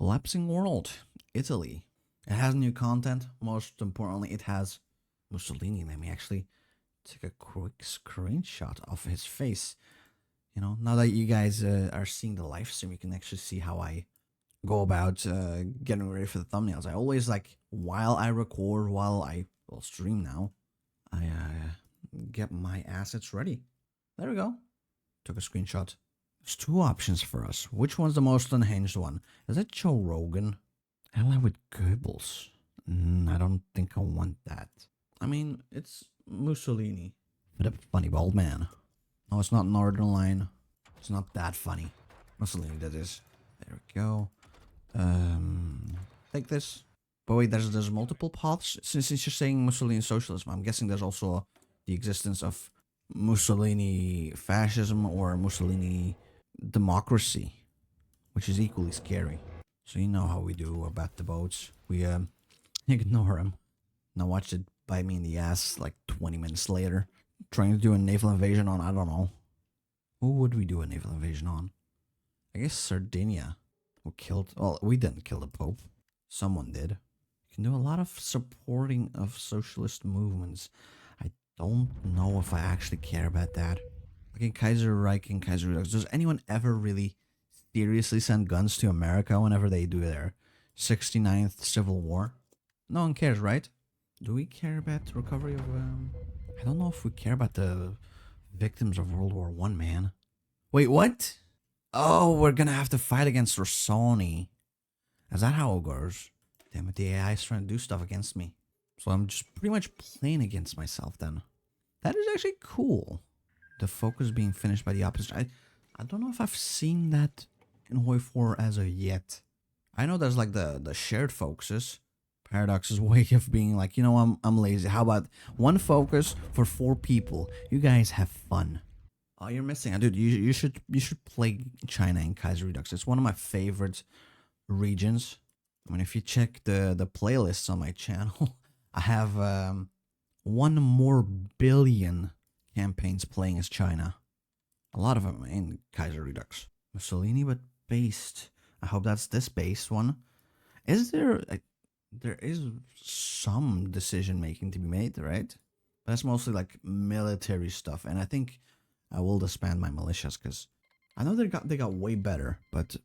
Collapsing world, Italy. It has new content. Most importantly, it has Mussolini. Let me actually take a quick screenshot of his face. You know, now that you guys are seeing the live stream, you can actually see how I go about getting ready for the thumbnails. I always like, while I record, while I will stream now, I get my assets ready. There we go. Took a screenshot. There's two options for us. Which one's the most unhinged one? Is it Joe Rogan? Ally with Goebbels. I don't think I want that. I mean, it's Mussolini. But a funny bald man. No, it's not Northern Line. It's not that funny. Mussolini, that is. There we go. Take this. But wait, there's multiple paths. Since you're saying Mussolini socialism, I'm guessing there's also the existence of Mussolini fascism or Mussolini democracy, which is equally scary. So you know how we do about the boats. We ignore them. Now watch it bite me in the ass like 20 minutes later. Trying to do a naval invasion on, I don't know. Who would we do a naval invasion on? I guess Sardinia. Who killed, well, we didn't kill the Pope. Someone did. You can do a lot of supporting of socialist movements. I don't know if I actually care about that. Like in Kaiserreich and Kaiserreich, does anyone ever really seriously send guns to America whenever they do their 69th Civil War? No one cares, right? Do we care about the recovery of, I don't know if we care about the victims of World War I, man. Wait, what? Oh, we're gonna have to fight against Rossoni. Is that how it goes? Damn it, the AI is trying to do stuff against me. So I'm just pretty much playing against myself then. That is actually cool. The focus being finished by the opposition. I don't know if I've seen that in HOI4 as of yet. I know there's like the shared focuses. Paradox's way of being like, you know, I'm lazy. How about one focus for 4 people? You guys have fun. Oh, you're missing, dude. You should play China and Kaiser Redux. It's one of my favorite regions. I mean, if you check the playlists on my channel, I have 1 more billion campaigns playing as China. A lot of them in Kaiser Redux. Mussolini, but based. I hope that's this based one. Is there there is some decision making to be made, right? That's mostly like military stuff, and I think I will disband my militias because I know they got way better, but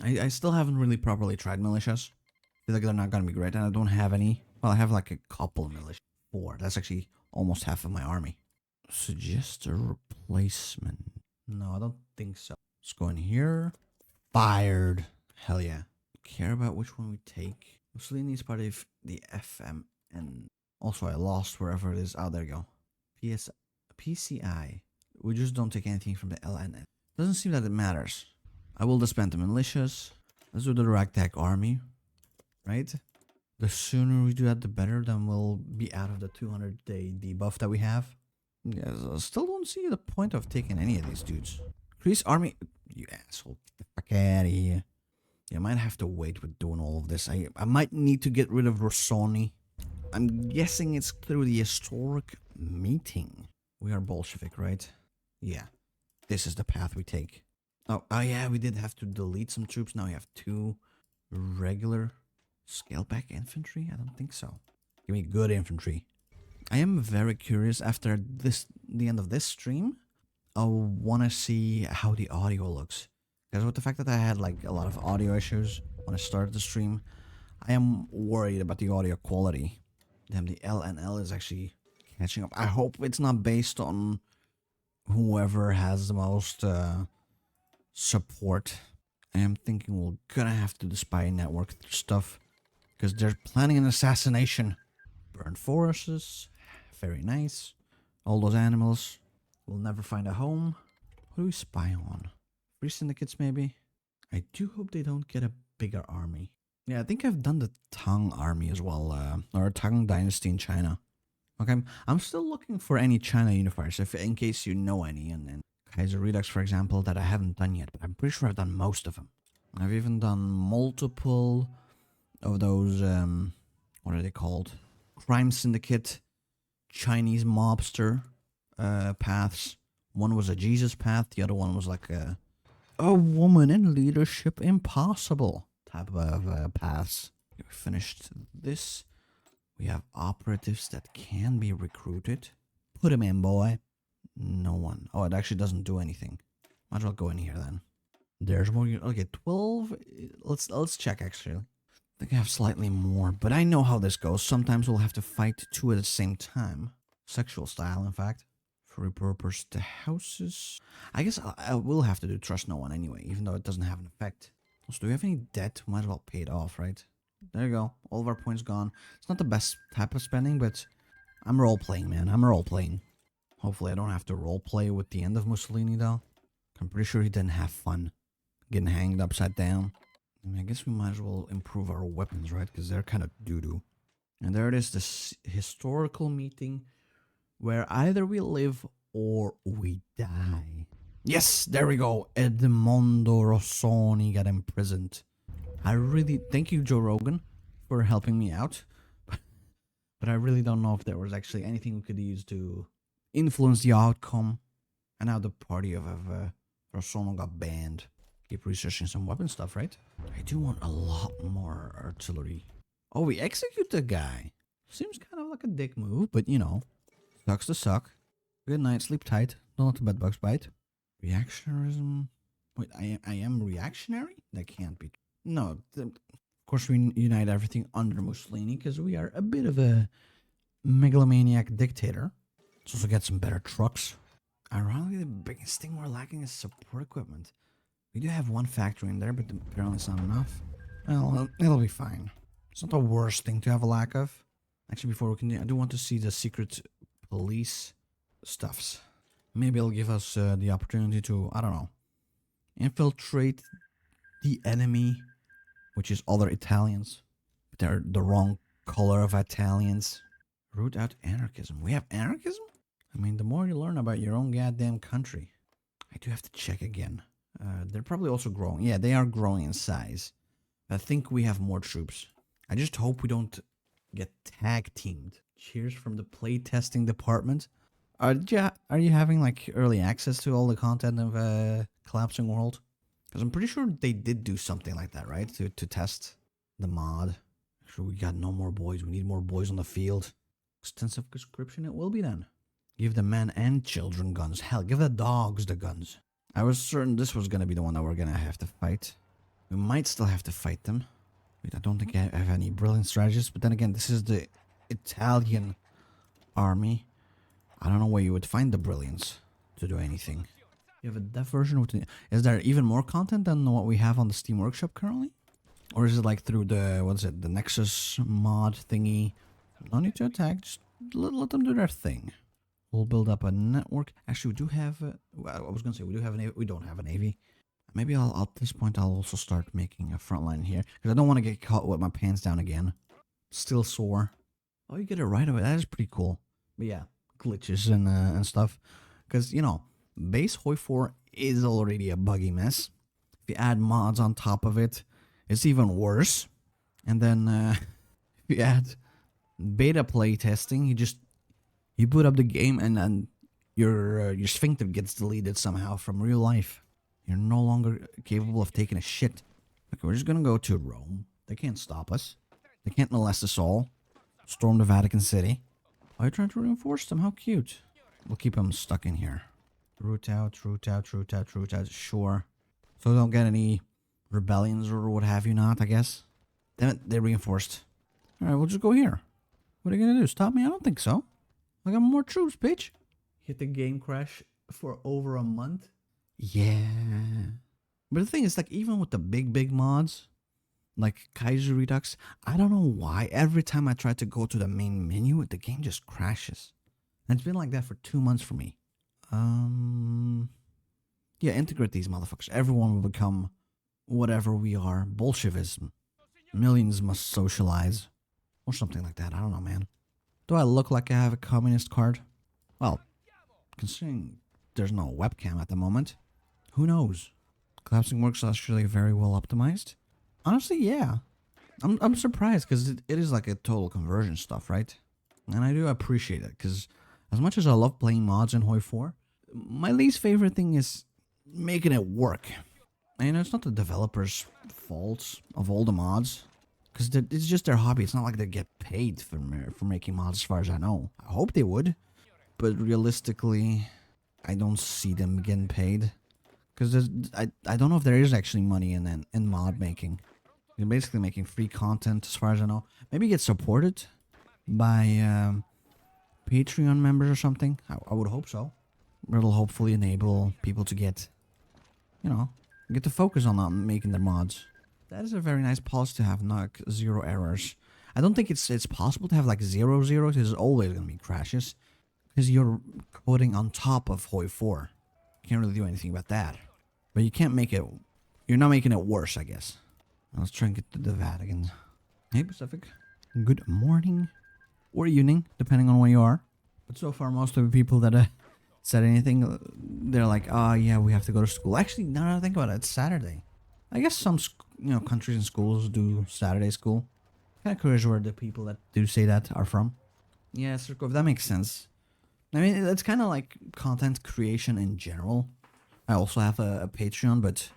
I still haven't really properly tried militias. I feel like they're not gonna be great, and I don't have any. Well, I have like a couple of militias. 4. That's actually almost half of my army. Suggest a replacement. No, I don't think so. Let's go in here. Fired. Hell yeah. Care about which one we take. Mussolini is part of the FMN. Also, I lost wherever it is. Oh, there you go. PCI. We just don't take anything from the LNN. Doesn't seem that it matters. I will disband the militias. Let's do the ragtag army. Right? The sooner we do that, the better. Then we'll be out of the 200-day debuff that we have. Yeah, I still don't see the point of taking any of these dudes. Increase army. You asshole. Get the fuck out of here. Yeah, I might have to wait with doing all of this. I might need to get rid of Rossoni. I'm guessing it's through the historic meeting. We are Bolshevik, right? Yeah. This is the path we take. Oh yeah, we did have to delete some troops. Now we have 2 regular scaled back infantry? I don't think so. Give me good infantry. I am very curious after the end of this stream. I want to see how the audio looks. Because with the fact that I had like a lot of audio issues when I started the stream, I am worried about the audio quality. Damn, the LNL is actually catching up. I hope it's not based on whoever has the most support. I am thinking we're gonna have to do the spy network stuff. Because they're planning an assassination. Burned forests. Very nice. All those animals will never find a home. Who do we spy on? Free syndicates, maybe? I do hope they don't get a bigger army. Yeah, I think I've done the Tang army as well. Or Tang dynasty in China. Okay, I'm still looking for any China unifiers, if in case you know any. And Kaiser Redux, for example, that I haven't done yet. But I'm pretty sure I've done most of them. I've even done multiple of those, what are they called? Crime syndicate, Chinese mobster paths. One was a Jesus path, the other one was like a woman in leadership impossible type of paths. We finished this. We have operatives that can be recruited. Put them in, boy. No one. Oh, it actually doesn't do anything. Might as well go in here then. There's more. Okay, 12. Let's check actually. I think I have slightly more, but I know how this goes. Sometimes we'll have to fight two at the same time. Sexual style, in fact. For repurpose the houses. I guess I will have to do trust no one anyway, even though it doesn't have an effect. So do we have any debt? Might as well pay it off, right? There you go. All of our points gone. It's not the best type of spending, but I'm role-playing, man. I'm role-playing. Hopefully I don't have to role-play with the end of Mussolini, though. I'm pretty sure he didn't have fun getting hanged upside down. I guess we might as well improve our weapons, right? Because they're kind of doo-doo. And there it is, this historical meeting where either we live or we die. Yes, there we go. Edmondo Rossoni got imprisoned. I really... Thank you, Joe Rogan, for helping me out. But I really don't know if there was actually anything we could use to influence the outcome. And now the party of Rossoni got banned. Keep researching some weapon stuff, right? I do want a lot more artillery. Oh, we execute the guy. Seems kind of like a dick move, but you know. Sucks to suck. Good night, sleep tight. Don't let the bedbugs bite. Reactionarism. Wait, I am reactionary? That can't be. No, of course we unite everything under Mussolini because we are a bit of a megalomaniac dictator. Let's also get some better trucks. Ironically, the biggest thing we're lacking is support equipment. We do have one factory in there, but apparently it's not enough. Well, it'll be fine. It's not the worst thing to have a lack of. Actually, before we continue, I do want to see the secret police stuffs. Maybe it'll give us the opportunity to, I don't know, infiltrate the enemy, which is other Italians. But they're the wrong color of Italians. Root out anarchism. We have anarchism? I mean, the more you learn about your own goddamn country. I do have to check again. They're probably also growing. Yeah, they are growing in size. I think we have more troops. I just hope we don't get tag teamed. Cheers from the playtesting department. Are you having like early access to all the content of Collapsing World? Because I'm pretty sure they did do something like that, right? To test the mod. Actually, we got no more boys. We need more boys on the field. Extensive conscription it will be then. Give the men and children guns. Hell, give the dogs the guns. I was certain this was going to be the one that we're going to have to fight. We might still have to fight them. Wait, I don't think I have any brilliant strategists. But then again, this is the Italian army. I don't know where you would find the brilliance to do anything. You have a dev version with is there even more content than what we have on the Steam Workshop currently? Or is it like through the, what is it, the Nexus mod thingy? No need to attack, just let them do their thing. We'll build up a network. Actually, we do have, well, I was going to say, we do have an AV. We don't have a Navy. Maybe at this point, I'll also start making a front line here. Because I don't want to get caught with my pants down again. Still sore. Oh, you get it right away. That is pretty cool. But yeah, glitches and stuff. Because, you know, base HOI4 is already a buggy mess. If you add mods on top of it, it's even worse. And then if you add beta playtesting, you boot up the game and then your sphincter gets deleted somehow from real life. You're no longer capable of taking a shit. Okay, we're just gonna go to Rome. They can't stop us. They can't molest us all. Storm the Vatican City. Why are you trying to reinforce them? How cute. We'll keep them stuck in here. Root out, root out, root out, root out. Sure. So we don't get any rebellions or what have you not, I guess. Damn it, they reinforced. Alright, we'll just go here. What are you gonna do? Stop me? I don't think so. I got more troops, bitch. Hit the game crash for over a month. Yeah. But the thing is, like, even with the big mods, like Kaiser Redux, I don't know why. Every time I try to go to the main menu, the game just crashes. And it's been like that for 2 months for me. Yeah, integrate these motherfuckers. Everyone will become whatever we are. Bolshevism. Millions must socialize. Or something like that. I don't know, man. Do I look like I have a communist card? Well, considering there's no webcam at the moment, who knows? Collapsing works actually very well optimized. Honestly, yeah. I'm surprised because it is like a total conversion stuff, right? And I do appreciate it because as much as I love playing mods in HOI4, my least favorite thing is making it work. And, you know, it's not the developers' faults of all the mods. Because it's just their hobby. It's not like they get paid for making mods, as far as I know. I hope they would. But realistically, I don't see them getting paid. Because I don't know if there is actually money in mod making. You're basically making free content, as far as I know. Maybe get supported by Patreon members or something. I would hope so. It'll hopefully enable people to get, you know, get to focus on making their mods. That is a very nice policy to have, not zero errors. I don't think it's possible to have like 0 zeros. There's always going to be crashes. Because you're coding on top of HOI4. You can't really do anything about that. But you can't make it... You're not making it worse, I guess. Let's try and get to the Vatican. Hey, Pacific. Good morning. Or evening, depending on where you are. But so far, most of the people that said anything, they're like, oh, yeah, we have to go to school. Actually, now that I think about it, it's Saturday. I guess some countries and schools do Saturday school. Kind of curious where the people that do say that are from. Yeah, Circo, if that makes sense. I mean, it's kind of like content creation in general. I also have a Patreon, but,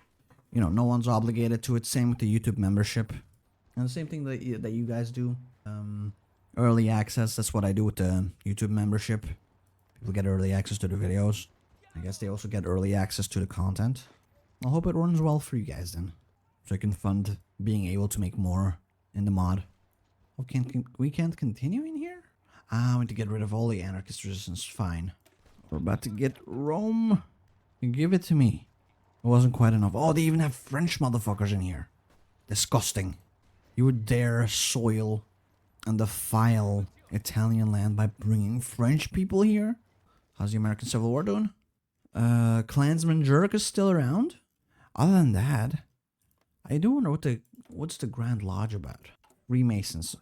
you know, no one's obligated to it. Same with the YouTube membership. And the same thing that you guys do. Early access, that's what I do with the YouTube membership. People get early access to the videos. I guess they also get early access to the content. I hope it runs well for you guys then. So I can fund being able to make more in the mod. Oh, we can't continue in here? Ah, we need to get rid of all the anarchist resistance. Fine. We're about to get Rome. Give it to me. It wasn't quite enough. Oh, they even have French motherfuckers in here. Disgusting. You would dare soil and defile Italian land by bringing French people here? How's the American Civil War doing? Klansman Jerk is still around? Other than that, I do wonder what's the Grand Lodge about? Freemasons.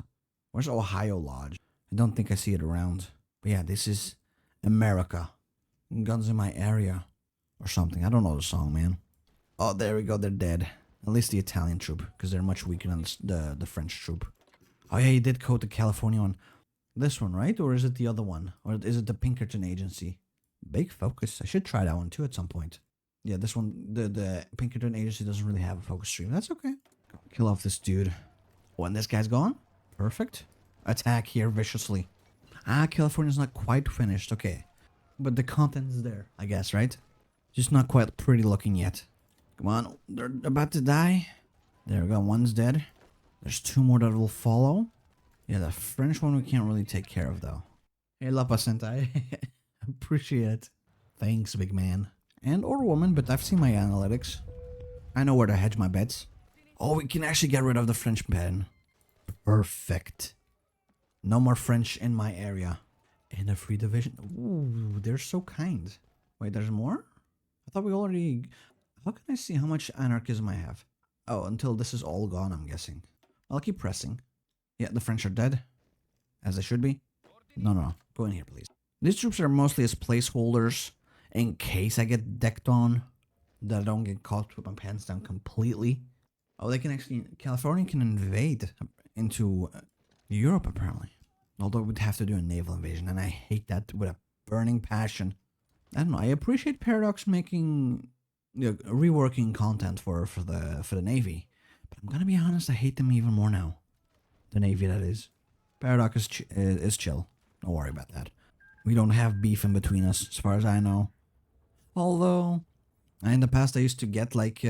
Where's Ohio Lodge? I don't think I see it around. But yeah, this is America. Guns in my area. Or something. I don't know the song, man. Oh, there we go. They're dead. At least the Italian troop. Because they're much weaker than the French troop. Oh yeah, he did code the California one. This one, right? Or is it the other one? Or is it the Pinkerton Agency? Big focus. I should try that one too at some point. Yeah, this one, the Pinkerton Agency doesn't really have a focus stream. That's okay. Kill off this dude. Oh, and this guy's gone? Perfect. Attack here viciously. Ah, California's not quite finished. Okay. But the content's there, I guess, right? Just not quite pretty looking yet. Come on. They're about to die. There we go. One's dead. There's 2 more that will follow. Yeah, the French one we can't really take care of, though. Hey, La Sentai. Appreciate it. Thanks, big man. And or woman, but I've seen my analytics. I know where to hedge my bets. Oh, we can actually get rid of the French pen. Perfect. No more French in my area. In a free division. Ooh, they're so kind. Wait, there's more? I thought we already... How can I see how much anarchism I have? Oh, until this is all gone, I'm guessing. I'll keep pressing. Yeah, the French are dead. As they should be. No. Go in here, please. These troops are mostly as placeholders in case I get decked on. That I don't get caught with my pants down completely. Oh, they can actually... California can invade into Europe, apparently. Although we'd have to do a naval invasion, and I hate that with a burning passion. I don't know. I appreciate Paradox making... reworking content for the Navy. But I'm gonna be honest, I hate them even more now. The Navy, that is. Paradox is chill. Don't worry about that. We don't have beef in between us, as far as I know. Although, in the past I used to get, like,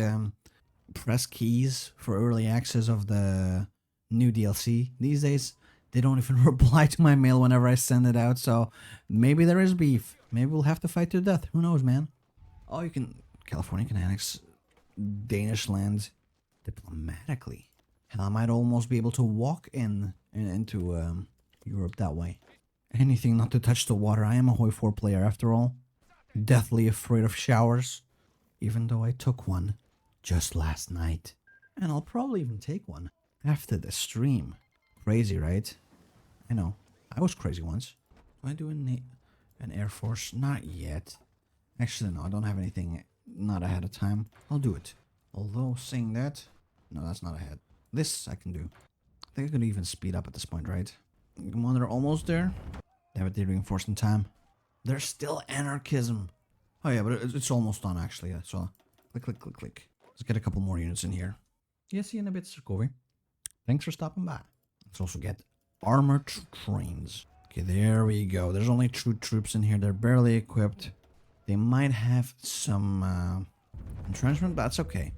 press keys for early access of the new DLC. These days, they don't even reply to my mail whenever I send it out, so maybe there is beef. Maybe we'll have to fight to death. Who knows, man? Oh, you can... California can annex Danish land diplomatically. Hell, I might almost be able to walk into Europe that way. Anything not to touch the water. I am a HOI4 player after all. Deathly afraid of showers. Even though I took one just last night. And I'll probably even take one after the stream. Crazy, right? I know. I was crazy once. Do I do an Air Force? Not yet. Actually, no. I don't have anything not ahead of time. I'll do it. Although, saying that... No, that's not ahead. This I can do. I think I could even speed up at this point, right? Come on, they're almost there. They have it reinforced in time. There's still anarchism. Oh yeah, but it's almost done actually. Yeah, so click. Let's get a couple more units in here. Yeah, see you in a bit, Sirkovi. Thanks for stopping by. Let's also get armored trains. Okay, there we go. There's only 2 troops in here. They're barely equipped. They might have some entrenchment, but that's okay.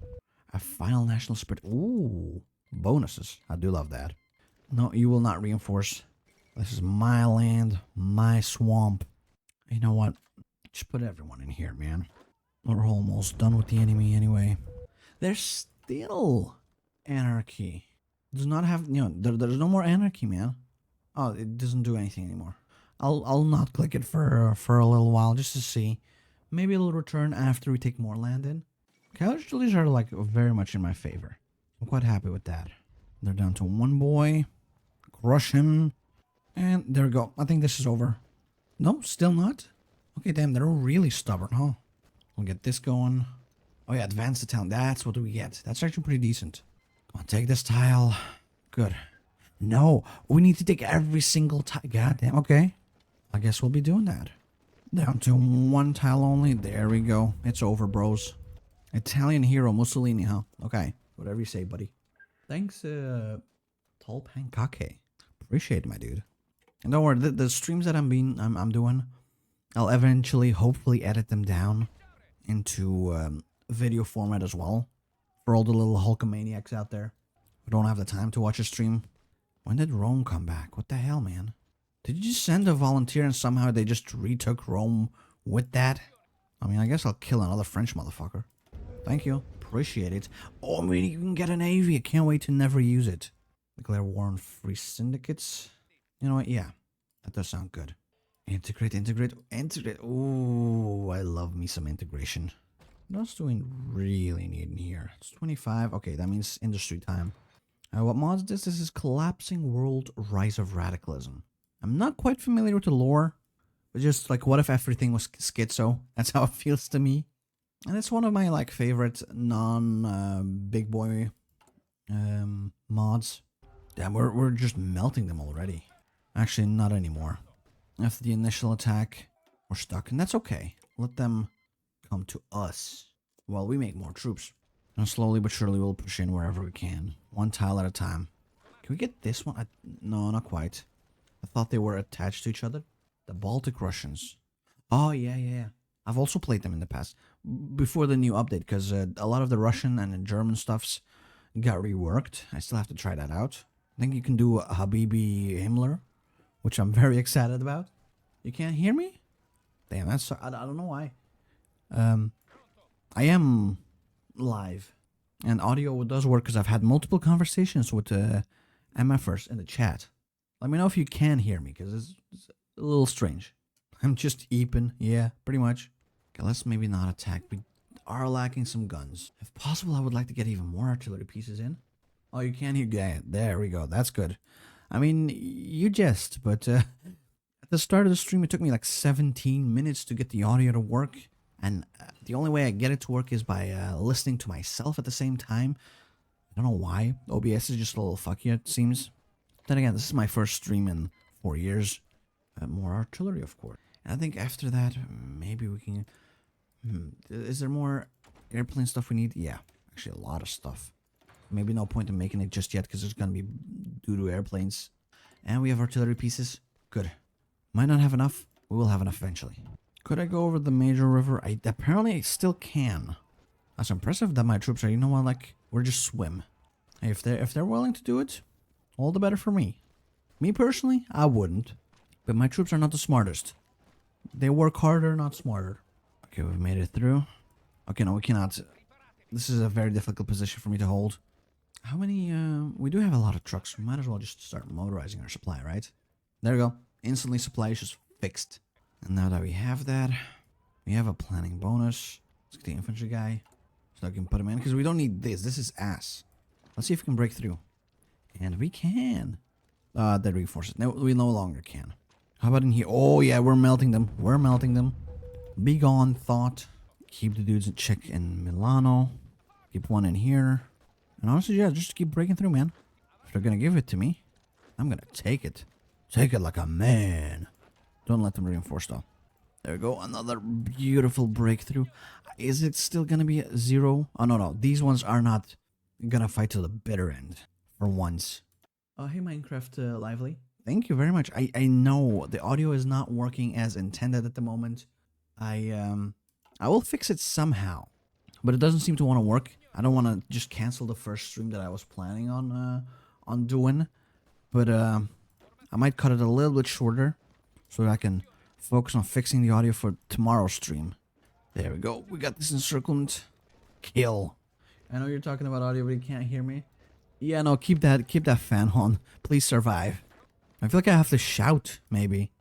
A final national spirit. Ooh, bonuses. I do love that. No, you will not reinforce. This is my land, my swamp. You know what? Just put everyone in here, man. We're almost done with the enemy anyway. There's still anarchy. Does not have, there's no more anarchy, man. Oh, it doesn't do anything anymore. I'll not click it for a little while just to see. Maybe it'll return after we take more land in. Casualties are like very much in my favor. I'm quite happy with that. They're down to 1 boy. Crush him. And there we go. I think this is over. No, still not. Okay, damn, they're really stubborn, huh? We'll get this going. Oh yeah, advance the town. That's what we get. That's actually pretty decent. Come on, take this tile. Good. No, we need to take every single tile. God damn, okay. I guess we'll be doing that. Down to 1 tile only. There we go. It's over, bros. Italian hero Mussolini, huh? Okay. Whatever you say, buddy. Thanks, Tall Pankake. Appreciate it, my dude. And don't worry, the streams that I'm doing, I'll eventually, hopefully, edit them down into video format as well. For all the little Hulkamaniacs out there who don't have the time to watch a stream. When did Rome come back? What the hell, man? Did you just send a volunteer and somehow they just retook Rome with that? I mean, I guess I'll kill another French motherfucker. Thank you. Appreciate it. Oh, I mean, you can get a navy. I can't wait to never use it. Declare war on free syndicates. You know what? Yeah. That does sound good. Integrate. Ooh, I love me some integration. What else do we really need in here? It's 25. Okay, that means industry time. What mods this? This is Collapsing World Rise of Radicalism. I'm not quite familiar with the lore. But just like, what if everything was schizo? That's how it feels to me. And it's one of my like favorite big boy mods. Damn, we're just melting them already. Actually, not anymore. After the initial attack, we're stuck, and that's okay. Let them come to us while we make more troops. And slowly but surely we'll push in wherever we can. 1 tile at a time. Can we get this one? No, not quite. I thought they were attached to each other. The Baltic Russians. Oh, yeah. I've also played them in the past. Before the new update, because a lot of the Russian and the German stuffs got reworked. I still have to try that out. I think you can do Habibi Himmler, which I'm very excited about. You can't hear me? Damn, that's... I don't know why. I am live. And audio does work because I've had multiple conversations with MFers in the chat. Let me know if you can hear me, because it's a little strange. I'm just eeping. Yeah, pretty much. Okay, let's maybe not attack. We are lacking some guns. If possible, I would like to get even more artillery pieces in. Oh, you can't hear... Yeah, there we go. That's good. I mean, you jest, but at the start of the stream, it took me like 17 minutes to get the audio to work. And the only way I get it to work is by listening to myself at the same time. I don't know why. OBS is just a little fucky, it seems. Then again, this is my first stream in 4 years. More artillery, of course. And I think after that, maybe we can... Is there more airplane stuff we need? Yeah, actually a lot of stuff. Maybe no point in making it just yet because it's going to be due to airplanes. And we have artillery pieces. Good. Might not have enough. We will have enough eventually. Could I go over the major river? Apparently I still can. That's impressive that my troops are, you know what, like, we're just swim. Hey, if they're willing to do it, all the better for me. Me personally, I wouldn't. But my troops are not the smartest. They work harder, not smarter. Okay, we've made it through. Okay, no, we cannot. This is a very difficult position for me to hold. How many, we do have a lot of trucks. We might as well just start motorizing our supply, right? There we go. Instantly supply is just fixed. And now that we have that, we have a planning bonus. Let's get the infantry guy so I can put him in, because we don't need this. This is ass. Let's see if we can break through. And we can. That reinforces. No, we no longer can. How about in here? Oh, yeah, we're melting them. We're melting them. Be gone, thought. Keep the dudes in check in Milano. Keep one in here. And honestly, yeah, just keep breaking through, man. If they're gonna give it to me, I'm gonna take it. Take it like a man. Don't let them reinforce, though. There we go. Another beautiful breakthrough. Is it still gonna be 0? Oh, no, no. These ones are not gonna fight to the bitter end. For once. Oh, hey, Minecraft Lively. Thank you very much. I know the audio is not working as intended at the moment. I will fix it somehow. But it doesn't seem to want to work. I don't want to just cancel the first stream that I was planning on doing. But I might cut it a little bit shorter so that I can focus on fixing the audio for tomorrow's stream. There we go. We got this encirclement. Kill. I know you're talking about audio, but you can't hear me. Yeah, no, keep that fan on. Please survive. I feel like I have to shout, maybe.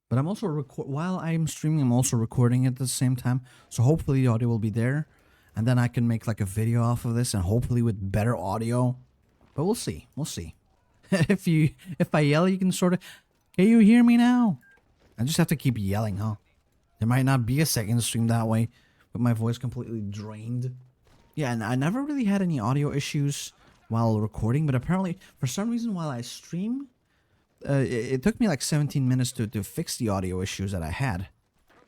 But I'm also while I'm streaming, I'm also recording it at the same time. So hopefully the audio will be there. And then I can make like a video off of this and hopefully with better audio. But we'll see. We'll see. If I yell, you can sort of... Can you hear me now? I just have to keep yelling, huh? There might not be a second stream that way with my voice completely drained. Yeah, and I never really had any audio issues while recording, but apparently for some reason while I stream, it took me like 17 minutes to fix the audio issues that I had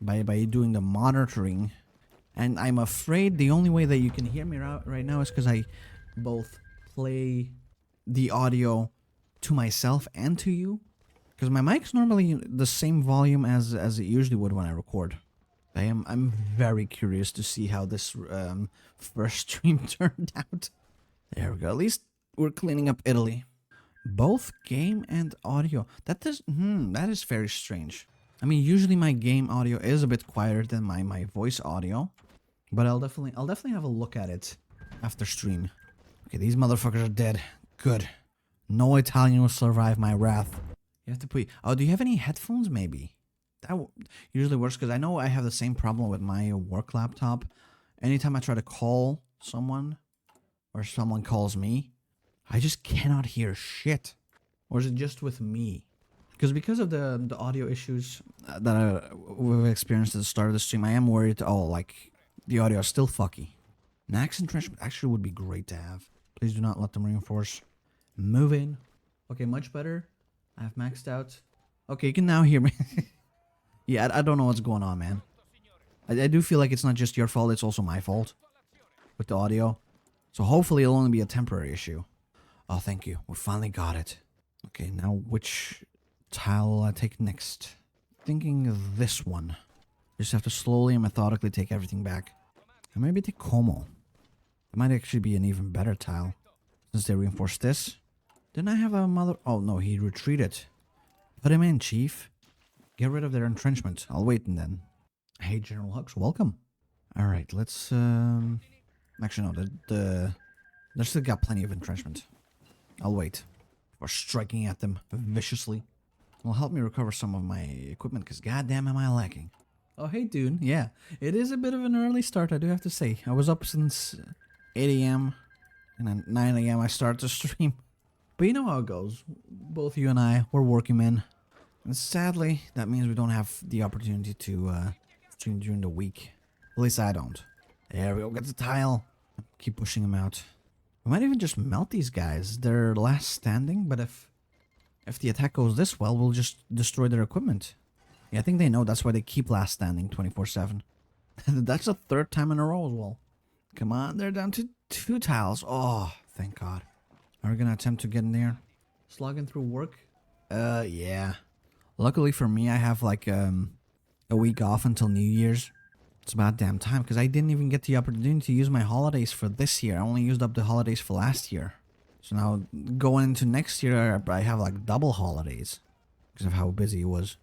by doing the monitoring. And I'm afraid the only way that you can hear me right now is because I both play the audio to myself and to you. Because my mic's normally the same volume as it usually would when I record. I'm very curious to see how this first stream turned out. There we go. At least we're cleaning up Italy. Both game and audio. That is very strange. I mean, usually my game audio is a bit quieter than my voice audio, but I'll definitely have a look at it after stream. Okay, these motherfuckers are dead. Good. No Italian will survive my wrath. You have to put... Oh, do you have any headphones maybe? That usually works because I know I have the same problem with my work laptop. Anytime I try to call someone or someone calls me, I just cannot hear shit. Or is it just with me? Because of the audio issues that we've experienced at the start of the stream, I am worried, like, the audio is still fucky. An accent entrenchment actually would be great to have. Please do not let them reinforce. Move in. Okay, much better. I have maxed out. Okay, you can now hear me. Yeah, I don't know what's going on, man. I do feel like it's not just your fault, it's also my fault with the audio. So hopefully it'll only be a temporary issue. Oh, thank you. We finally got it. Okay, now which tile will I take next? Thinking of this one. Just have to slowly and methodically take everything back. And maybe take Como. It might actually be an even better tile. Since they reinforced this. Didn't I have a mother... Oh, no, he retreated. Put him in, chief. Get rid of their entrenchment. I'll wait and then. Hey, General Hux, welcome. Alright, let's... Actually, no, they still got plenty of entrenchment. I'll wait. For striking at them viciously. Will help me recover some of my equipment, because goddamn am I lacking. Oh, hey, dude. Yeah, it is a bit of an early start, I do have to say. I was up since 8 a.m. and then 9 a.m. I started to stream. But you know how it goes. Both you and I, we're working men. And sadly, that means we don't have the opportunity to stream during the week. At least I don't. There we go, get the tile. Keep pushing them out. We might even just melt these guys. They're last standing, but if the attack goes this well, we'll just destroy their equipment. Yeah, I think they know that's why they keep last standing 24/7. That's the third time in a row as well. Come on, they're down to 2 tiles. Oh, thank God. Are we gonna attempt to get in there? Slogging through work? Yeah. Luckily for me, I have like a week off until New Year's. It's about damn time, because I didn't even get the opportunity to use my holidays for this year. I only used up the holidays for last year. So now, going into next year, I have like double holidays. Because of how busy it was.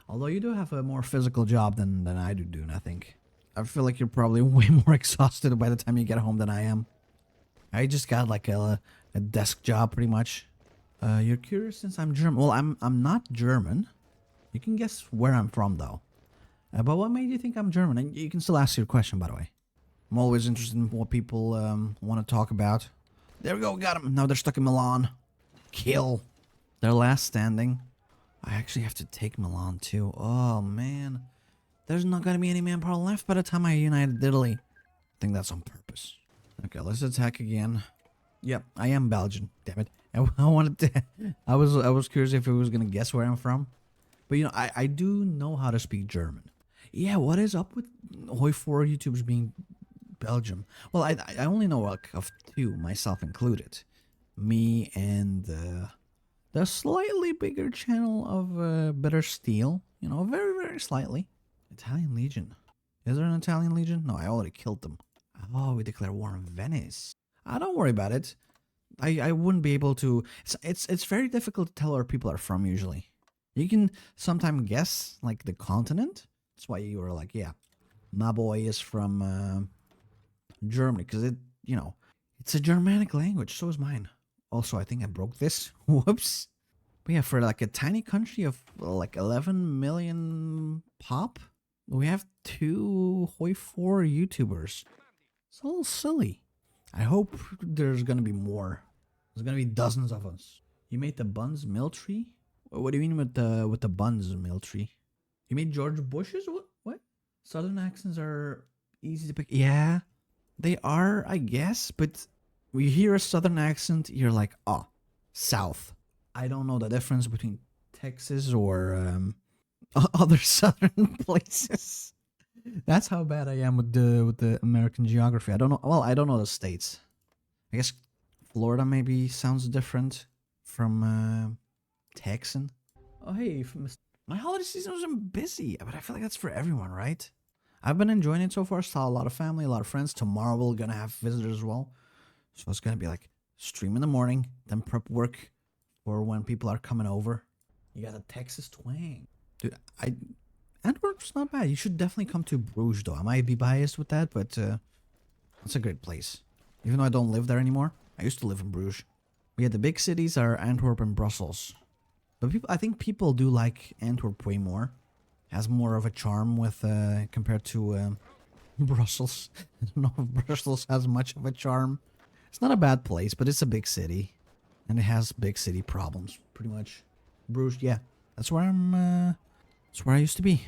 Although you do have a more physical job than I do, dude, I think. I feel like you're probably way more exhausted by the time you get home than I am. I just got like a desk job, pretty much. You're curious since I'm German. Well, I'm not German. You can guess where I'm from, though. But what made you think I'm German? And you can still ask your question, by the way. I'm always interested in what people want to talk about. There we go, got them. Now they're stuck in Milan. Kill. They're last standing. I actually have to take Milan, too. Oh, man. There's not going to be any manpower left by the time I united Italy. I think that's on purpose. Okay, let's attack again. Yep, I am Belgian. Damn it. I wanted to... I was curious if it was going to guess where I'm from. But, you know, I do know how to speak German. Yeah, what is up with HOI4 YouTubers being Belgium? Well, I only know like of two, myself included. Me and the slightly bigger channel of Better Steel. You know, very, very slightly. Italian Legion. Is there an Italian Legion? No, I already killed them. Oh, we declare war on Venice. Don't worry about it. I wouldn't be able to. It's very difficult to tell where people are from usually. You can sometimes guess like the continent. That's why you were like, yeah, my boy is from Germany because it's a Germanic language. So is mine. Also, I think I broke this. Whoops. But yeah, for like a tiny country of like 11 million pop, we have two HOI4 YouTubers. It's a little silly. I hope there's gonna be more. There's gonna be dozens of us. You made the Buns Military? What do you mean with the Buns Military? You made George Bush's? What? Southern accents are easy to pick. Yeah, they are, I guess. But when you hear a Southern accent, you're like, oh, South. I don't know the difference between Texas or other Southern places. That's how bad I am with the American geography. I don't know. Well, I don't know the states. I guess Florida maybe sounds different from Texan. Oh hey, my holiday season wasn't busy, but I feel like that's for everyone, right? I've been enjoying it so far. Saw a lot of family, a lot of friends. Tomorrow we're gonna have visitors as well, so it's gonna be like stream in the morning, then prep work for when people are coming over. You got a Texas twang, dude. Antwerp's not bad. You should definitely come to Bruges, though. I might be biased with that, but it's a great place. Even though I don't live there anymore, I used to live in Bruges. But yeah, the big cities are Antwerp and Brussels. But I think people do like Antwerp way more. Has more of a charm with compared to Brussels. I don't know if Brussels has much of a charm. It's not a bad place, but it's a big city, and it has big city problems, pretty much. Bruges, yeah, that's where that's where I used to be.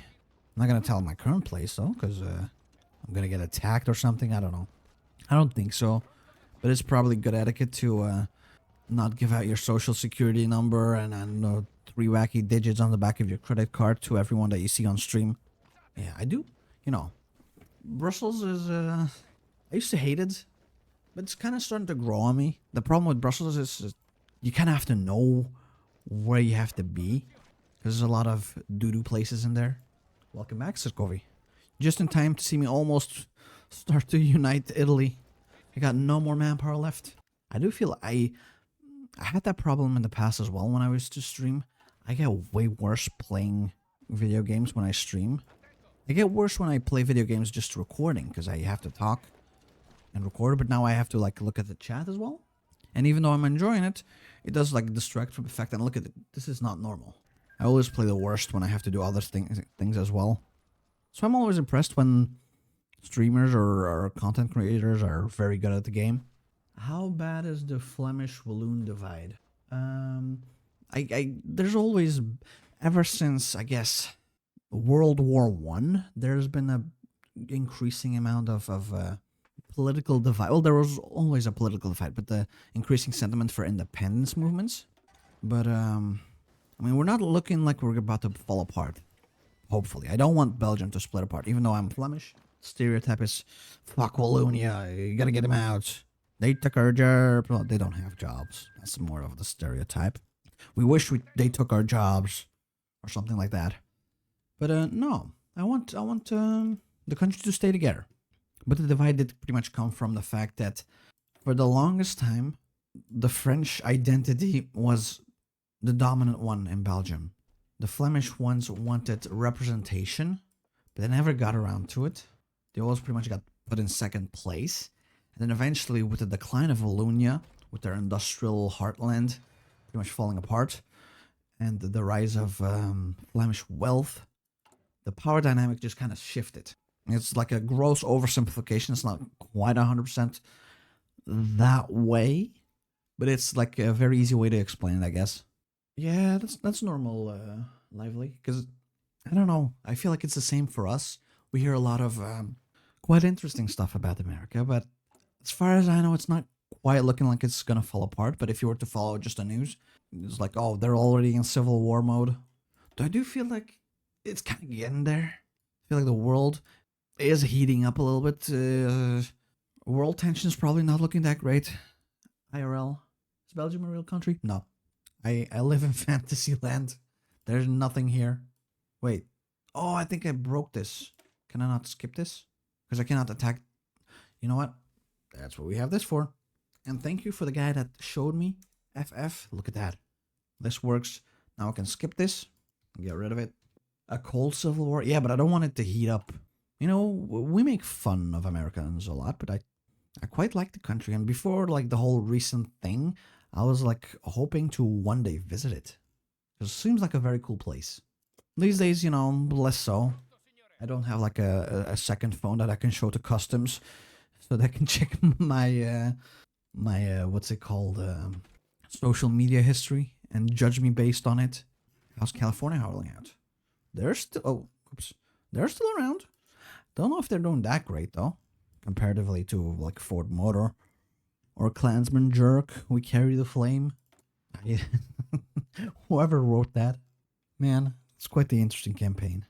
I'm not gonna tell my current place though, because I'm gonna get attacked or something. I don't know. I don't think so, but it's probably good etiquette to not give out your social security number and 3 wacky digits on the back of your credit card to everyone that you see on stream. Yeah, I do. Brussels is. I used to hate it, but it's kind of starting to grow on me. The problem with Brussels is you kind of have to know where you have to be. There's a lot of doo-doo places in there. Welcome back, Sirkovi. Just in time to see me almost start to unite Italy. I got no more manpower left. I do feel I had that problem in the past as well when I was to stream. I get way worse playing video games when I stream. I get worse when I play video games just recording because I have to talk and record, but now I have to like look at the chat as well. And even though I'm enjoying it, it does like distract from the fact that look at it, this is not normal. I always play the worst when I have to do other things as well. So I'm always impressed when streamers or content creators are very good at the game. How bad is the Flemish-Walloon divide? There's always, ever since, I guess, World War One, there's been a increasing amount of political divide. Well, there was always a political divide, but the increasing sentiment for independence movements. But I mean, we're not looking like we're about to fall apart. Hopefully. I don't want Belgium to split apart, even though I'm Flemish. Stereotype is, fuck Wallonia, you gotta get them out. They took our jobs. Well, they don't have jobs. That's more of the stereotype. We wish they took our jobs, or something like that. But no, I want the country to stay together. But the divide did pretty much come from the fact that for the longest time, the French identity was the dominant one in Belgium. The Flemish ones wanted representation, but they never got around to it. They always pretty much got put in second place. And then eventually, with the decline of Wallonia, with their industrial heartland pretty much falling apart, and the rise of Flemish wealth, the power dynamic just kind of shifted. It's like a gross oversimplification. It's not quite 100% that way, but it's like a very easy way to explain it, I guess. Yeah, that's normal, Lively, because I don't know. I feel like it's the same for us. We hear a lot of quite interesting stuff about America, but as far as I know, it's not quite looking like it's gonna fall apart. But if you were to follow just the news, it's like, oh, they're already in civil war mode. I do feel like it's kind of getting there. I feel like the world is heating up a little bit. World tensions probably not looking that great. IRL. Is Belgium a real country? No. I live in fantasy land. There's nothing here. Wait. Oh, I think I broke this. Can I not skip this? Because I cannot attack. You know what? That's what we have this for. And thank you for the guy that showed me. FF. Look at that. This works. Now I can skip this. Get rid of it. A cold civil war. Yeah, but I don't want it to heat up. You know, we make fun of Americans a lot, but I quite like the country. And before like the whole recent thing, I was like hoping to one day visit it. Because it seems like a very cool place. These days, you know, less so. I don't have like a second phone that I can show to customs so they can check my what's it called, social media history and judge me based on it. How's California holding out? They're still they're still around. Don't know if they're doing that great though, comparatively to like Ford Motor or Klansman Jerk. We carry the flame. Whoever wrote that, man, it's quite the interesting campaign.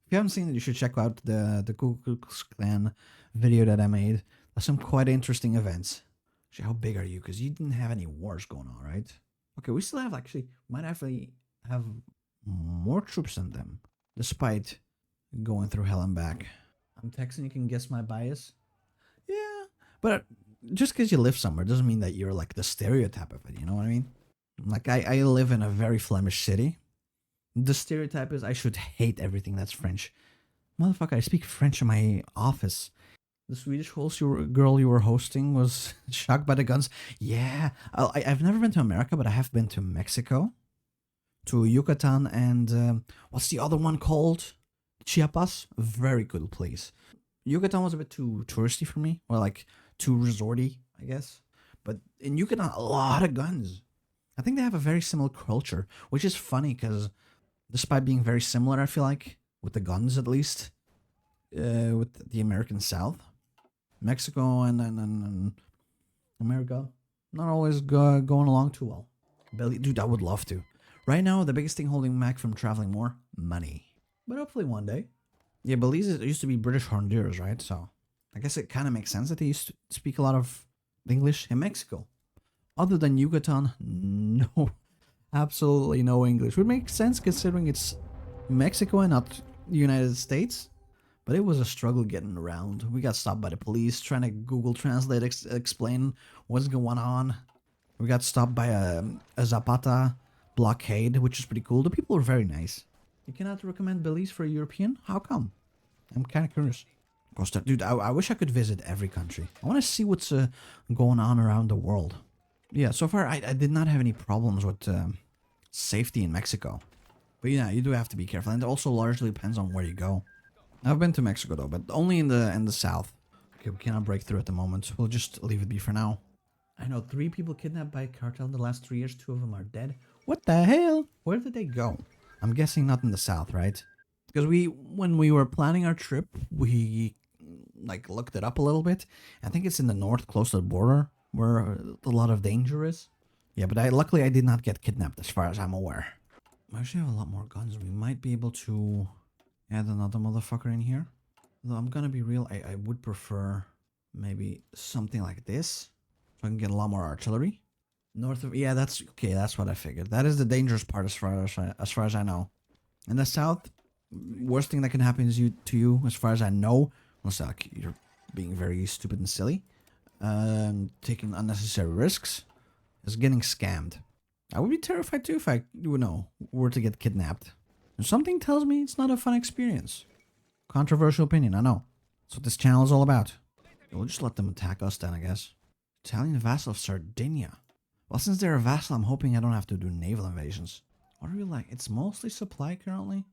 If you haven't seen it, you should check out the Ku Klux Klan video that I made. There's some quite interesting events. Actually, how big are you? Because you didn't have any wars going on, right? Okay, we still have might actually have more troops than them, despite going through hell and back. I'm Texan, you can guess my bias. Yeah, but just because you live somewhere doesn't mean that you're like the stereotype of it, you know what I mean? Like, I live in a very Flemish city. The stereotype is I should hate everything that's French. Motherfucker, I speak French in my office. The Swedish girl you were hosting was shocked by the guns. Yeah, I've never been to America, but I have been to Mexico, to Yucatan, and what's the other one called? Chiapas. Very cool place. Yucatan was a bit too touristy for me, or like too resorty, I guess. But in Yucatan, a lot of guns. I think they have a very similar culture, which is funny because despite being very similar, I feel like, with the guns at least, with the American South, Mexico and America, not always going along too well. Dude, I would love to. Right now, the biggest thing holding Mac from traveling more, money. But hopefully one day. Yeah, Belize used to be British Honduras, right? So I guess it kind of makes sense that they used to speak a lot of English in Mexico. Other than Yucatan, no, absolutely no English. Would make sense considering it's Mexico and not the United States. But it was a struggle getting around. We got stopped by the police trying to Google Translate, explain what's going on. We got stopped by a Zapata blockade, which is pretty cool. The people were very nice. You cannot recommend Belize for a European? How come? I'm kind of curious. Costa, dude, I wish I could visit every country. I want to see what's going on around the world. Yeah, so far I did not have any problems with safety in Mexico. But yeah, you do have to be careful. And it also largely depends on where you go. I've been to Mexico though, but only in the south. Okay, we cannot break through at the moment. We'll just leave it be for now. I know 3 people kidnapped by cartel in the last 3 years. 2 of them are dead. What the hell? Where did they go? I'm guessing not in the south, right? Because when we were planning our trip, we like looked it up a little bit. I think it's in the north, close to the border, where a lot of danger is. Yeah, but luckily I did not get kidnapped as far as I'm aware. I actually have a lot more guns. We might be able to add another motherfucker in here. Though I'm gonna be real, I would prefer maybe something like this. So I can get a lot more artillery. North of, yeah, that's okay. That's what I figured. That is the dangerous part as far as I know. In the south, worst thing that can happen is to you, as far as I know, unless like you're being very stupid and silly, taking unnecessary risks, is getting scammed. I would be terrified too if I, were to get kidnapped. And something tells me it's not a fun experience. Controversial opinion, I know. That's what this channel is all about. We'll just let them attack us then, I guess. Italian vassal of Sardinia. Well, since they're a vassal, I'm hoping I don't have to do naval invasions. What are we like? It's mostly supply currently.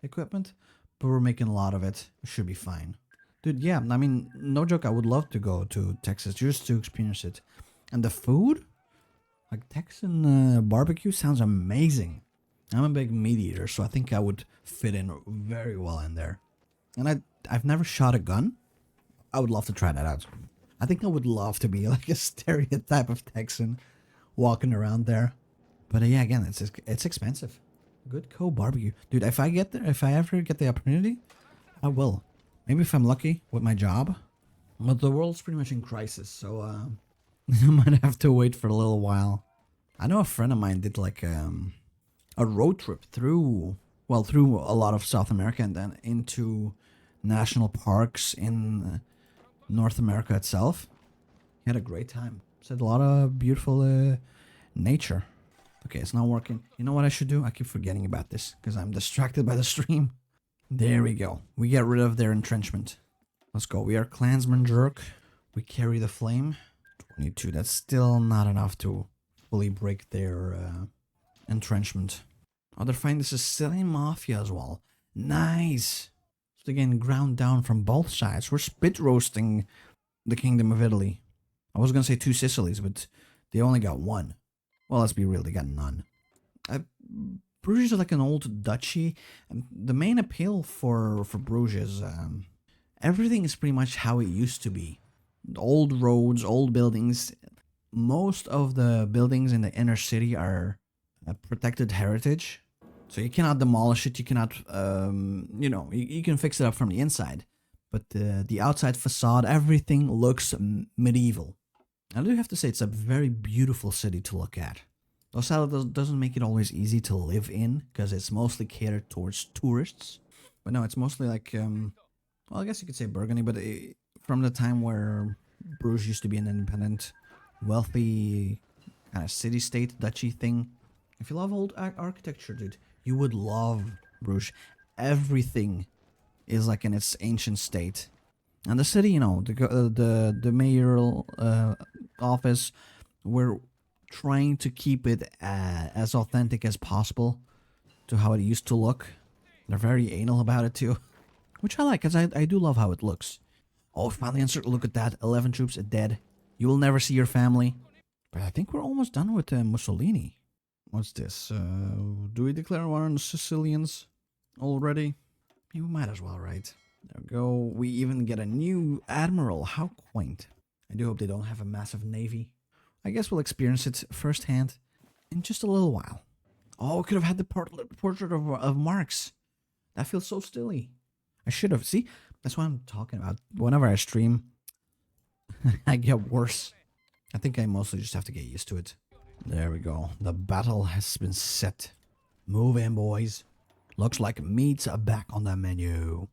Equipment. But we're making a lot of it. It should be fine. Dude, yeah, I mean, no joke, I would love to go to Texas just to experience it. And the food? Like Texan barbecue sounds amazing. I'm a big meat eater, so I think I would fit in very well in there. And I've never shot a gun. I would love to try that out. I think I would love to be like a stereotype of Texan walking around there. But yeah, again, it's expensive. Good co barbecue, dude. If I ever get the opportunity, I will. Maybe if I'm lucky with my job. But the world's pretty much in crisis, so I might have to wait for a little while. I know a friend of mine did like a road trip through, well, through a lot of South America and then into national parks in North America itself. He had a great time. Said a lot of beautiful nature. Okay, it's not working. You know what I should do? I keep forgetting about this because I'm distracted by the stream. There we go. We get rid of their entrenchment. Let's go. We are Klansman Jerk. We carry the flame. 22. That's still not enough to fully break their entrenchment. Oh, they're fighting the Sicilian Mafia as well. Nice. So they're getting ground down from both sides. We're spit roasting the Kingdom of Italy. I was going to say 2 Sicilies, but they only got 1. Well, let's be real. They got none. Bruges is like an old duchy. And the main appeal for Bruges is everything is pretty much how it used to be. Old roads, old buildings. Most of the buildings in the inner city are protected heritage. So you cannot demolish it. You cannot, you can fix it up from the inside. But the outside facade, everything looks medieval. I do have to say it's a very beautiful city to look at. Osaka doesn't make it always easy to live in because it's mostly catered towards tourists. But no, it's mostly like, well, I guess you could say Burgundy, but from the time where Bruges used to be an independent, wealthy kind of city-state, duchy thing. If you love old architecture, dude, you would love Bruges. Everything is like in its ancient state. And the city, you know, the mayoral office, we're trying to keep it as authentic as possible to how it used to look. They're very anal about it too, which I like, because I do love how it looks. Oh, finally insert, look at that, 11 troops are dead. You will never see your family. But I think we're almost done with Mussolini. What's this? Do we declare war on the Sicilians already? We might as well, right? There we go. We even get a new admiral. How quaint. I do hope they don't have a massive navy. I guess we'll experience it firsthand in just a little while. Oh, we could have had the portrait of Marx. That feels so stilly. I should have. See? That's what I'm talking about. Whenever I stream, I get worse. I think I mostly just have to get used to it. There we go. The battle has been set. Move in, boys. Looks like meats are back on the menu.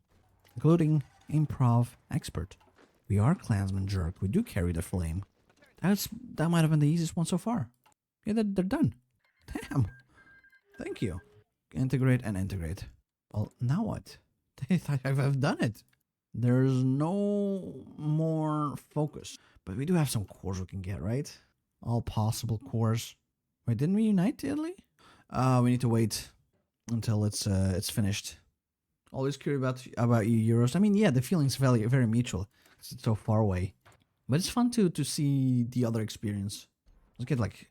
Including improv expert. We are Klansman Jerk. We do carry the flame. That might have been the easiest one so far. Yeah, they're done. Damn. Thank you. Integrate and integrate. Well, now what? I've done it. There's no more focus. But we do have some cores we can get, right? All possible cores. Wait, didn't we unite Italy? We need to wait until it's finished. Always curious about you, Euros. I mean, yeah, the feeling's very, very mutual. It's so far away. But it's fun to see the other experience. Let's get, like,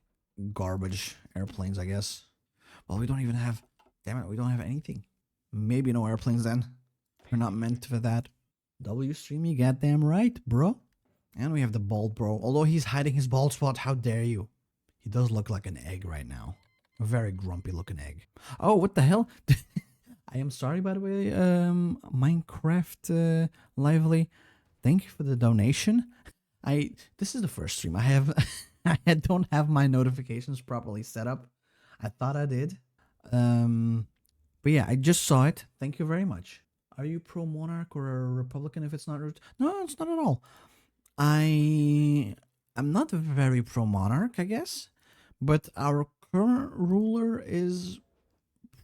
garbage airplanes, I guess. Well, we don't even have... Damn it, we don't have anything. Maybe no airplanes, then. They're not meant for that. W-Stream, you goddamn right, bro. And we have the bald bro. Although he's hiding his bald spot, how dare you? He does look like an egg right now. A very grumpy looking egg. Oh, what the hell? I am sorry, by the way, Minecraft Lively. Thank you for the donation. This is the first stream. I don't have my notifications properly set up. I thought I did. But yeah, I just saw it. Thank you very much. Are you pro-monarch or a Republican if it's not? No, it's not at all. I'm not very pro-monarch, I guess. But our current ruler is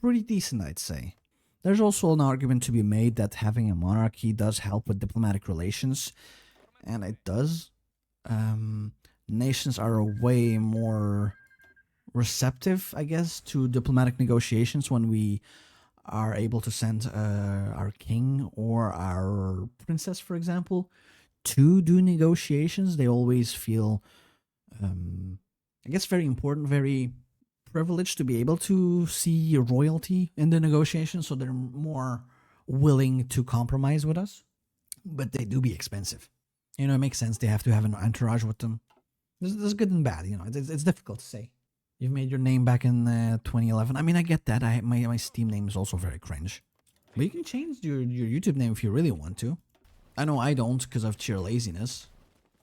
pretty decent, I'd say. There's also an argument to be made that having a monarchy does help with diplomatic relations. And it does. Nations are way more receptive, I guess, to diplomatic negotiations when we are able to send our king or our princess, for example, to do negotiations. They always feel, I guess, very important, very privileged to be able to see royalty in the negotiations, so they're more willing to compromise with us. But they do be expensive. You know, it makes sense. They have to have an entourage with them. There's good and bad, you know. It's difficult to say. You've made your name back in 2011. I mean, I get that. My Steam name is also very cringe. But you can change your YouTube name if you really want to. I know I don't because of sheer laziness.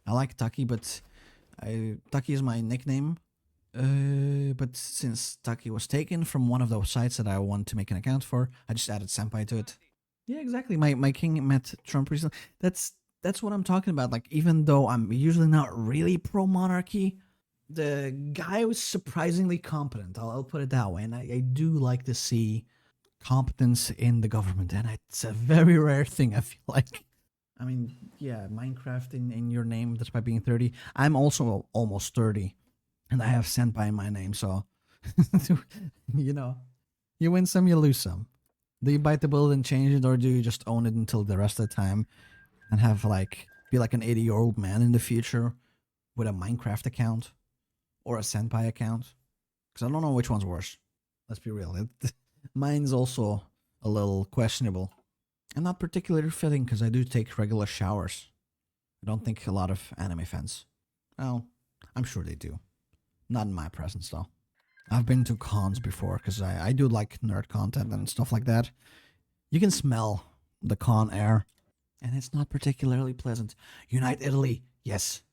I like Taki, but Taki is my nickname. But since Taki was taken from one of those sites that I want to make an account for, I just added Senpai to it. Yeah, exactly. My king met Trump recently. That's what I'm talking about. Like, even though I'm usually not really pro monarchy, the guy was surprisingly competent. I'll put it that way, and I do like to see competence in the government, and it's a very rare thing. I feel like. I mean, yeah, Minecraft in your name, despite being 30. I'm also almost 30, and I have Senpai in my name, so you know, you win some, you lose some. Do you bite the bullet and change it, or do you just own it until the rest of the time and have be like an 80-year-old man in the future with a Minecraft account or a Senpai account? Because I don't know which one's worse. Let's be real. Mine's also a little questionable. And not particularly fitting because I do take regular showers. I don't think a lot of anime fans. Well, I'm sure they do. Not in my presence, though. I've been to cons before because I do like nerd content and stuff like that. You can smell the con air, and it's not particularly pleasant. Unite Italy, yes.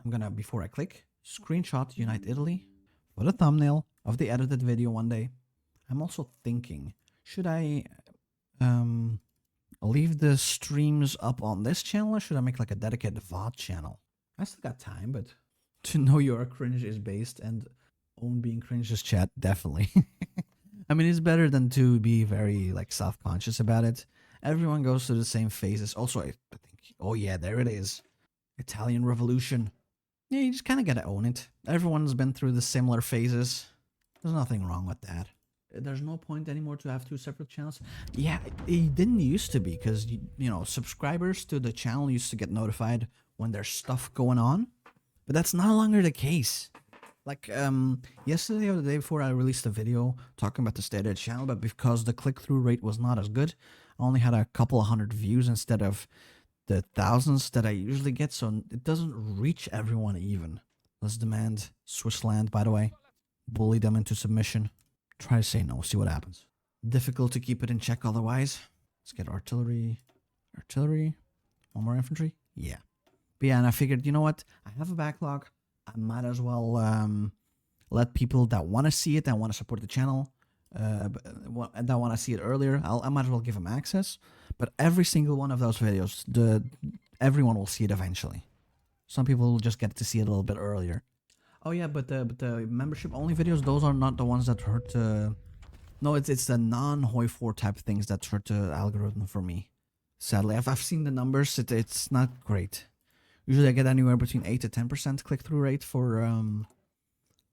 I'm gonna, before I click, screenshot Unite Italy for the thumbnail of the edited video one day. I'm also thinking, should I leave the streams up on this channel, or should I make like a dedicated VOD channel? I still got time, but to know your cringe is based and own being cringe's chat, definitely. I mean, it's better than to be very like self-conscious about it. Everyone goes through the same phases. Also, I think, oh yeah, there it is. Italian Revolution. Yeah, you just kind of gotta own it. Everyone's been through the similar phases. There's nothing wrong with that. There's no point anymore to have two separate channels. Yeah, it didn't used to be because, you know, subscribers to the channel used to get notified when there's stuff going on. But that's no longer the case. Like, yesterday or the day before, I released a video talking about the state of the channel, but because the click-through rate was not as good, I only had a couple of hundred views instead of the thousands that I usually get, so it doesn't reach everyone even. Let's demand Swissland, by the way. Bully them into submission. Try to say no, see what happens. Difficult to keep it in check otherwise. Let's get artillery. Artillery. One more infantry. Yeah. But yeah, and I figured, you know what? I have a backlog. I might as well let people that want to see it, that want to support the channel, that want to see it earlier, I might as well give them access. But every single one of those videos, everyone will see it eventually. Some people will just get to see it a little bit earlier. Oh yeah, but the membership only videos, those are not the ones that hurt. No, it's the non-HOI4 type things that hurt the algorithm for me. Sadly, I've seen the numbers. It's not great. Usually I get anywhere between 8 to 10% click-through rate for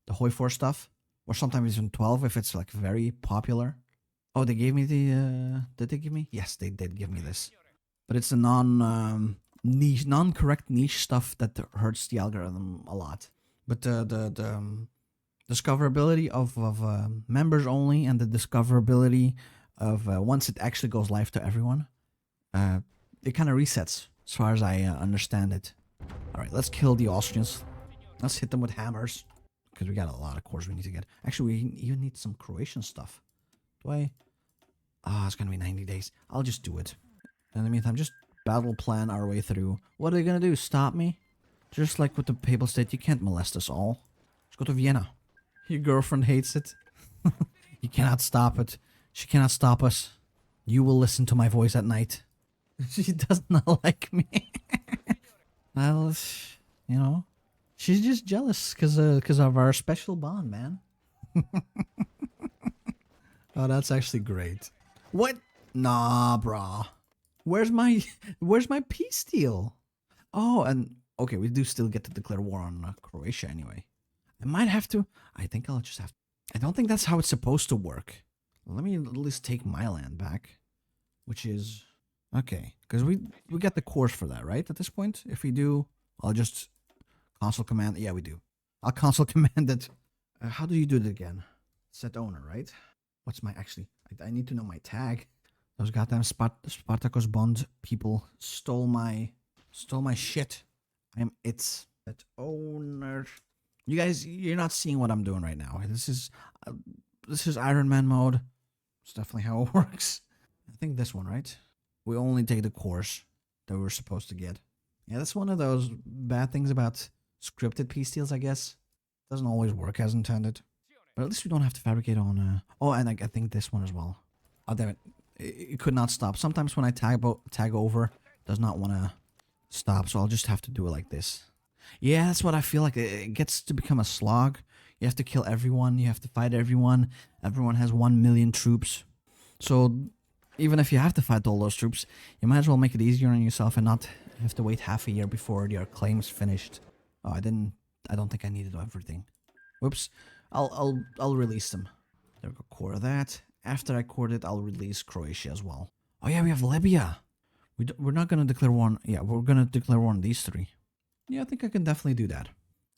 the HOI4 stuff, or sometimes even 12 if it's like very popular. Oh, they gave me the. Did they give me? Yes, they did give me this. But it's the niche, non-correct niche stuff that hurts the algorithm a lot. But the discoverability of members only, and the discoverability of once it actually goes live to everyone, it kind of resets as far as I understand it. All right, let's kill the Austrians. Let's hit them with hammers because we got a lot of cores we need to get. Actually, we even need some Croatian stuff. Do I? Ah, it's gonna be 90 days. I'll just do it. In the meantime, just battle plan our way through. What are they gonna do? Stop me? Just like with the Papal State, you can't molest us all. Let's go to Vienna. Your girlfriend hates it. You cannot stop it. She cannot stop us. You will listen to my voice at night. She does not like me. Well, you know, she's just jealous because of our special bond, man. Oh, that's actually great. What? Nah, brah. Where's my peace deal? Oh, and okay, we do still get to declare war on Croatia anyway. I might have to. I think I'll just have to. I don't think that's how it's supposed to work. Let me at least take my land back, which is okay, because we get the course for that, right? At this point, if we do, I'll just console command. Yeah, we do. I'll console command it. How do you do it again? Set owner, right? What's my actually? I need to know my tag. Those goddamn Spartacus Bond people stole my shit. I am its set owner. You guys, you're not seeing what I'm doing right now. This is Iron Man mode. It's definitely how it works. I think this one, right? We only take the course that we're supposed to get. Yeah, that's one of those bad things about scripted peace deals, I guess. Doesn't always work as intended. But at least we don't have to fabricate on... Oh, and I think this one as well. Oh, damn it. It could not stop. Sometimes when I tag over, it does not want to stop, so I'll just have to do it like this. Yeah, that's what I feel like. It gets to become a slog. You have to kill everyone. You have to fight everyone. Everyone has 1 million troops. So even if you have to fight all those troops, you might as well make it easier on yourself and not have to wait half a year before your claim's finished. Oh, I don't think I needed everything. Whoops. I'll release them. There we go. Core that. After I court it, I'll release Croatia as well. Oh yeah, we have Libya. We're not gonna declare war on... Yeah, we're gonna declare war on these three. Yeah, I think I can definitely do that.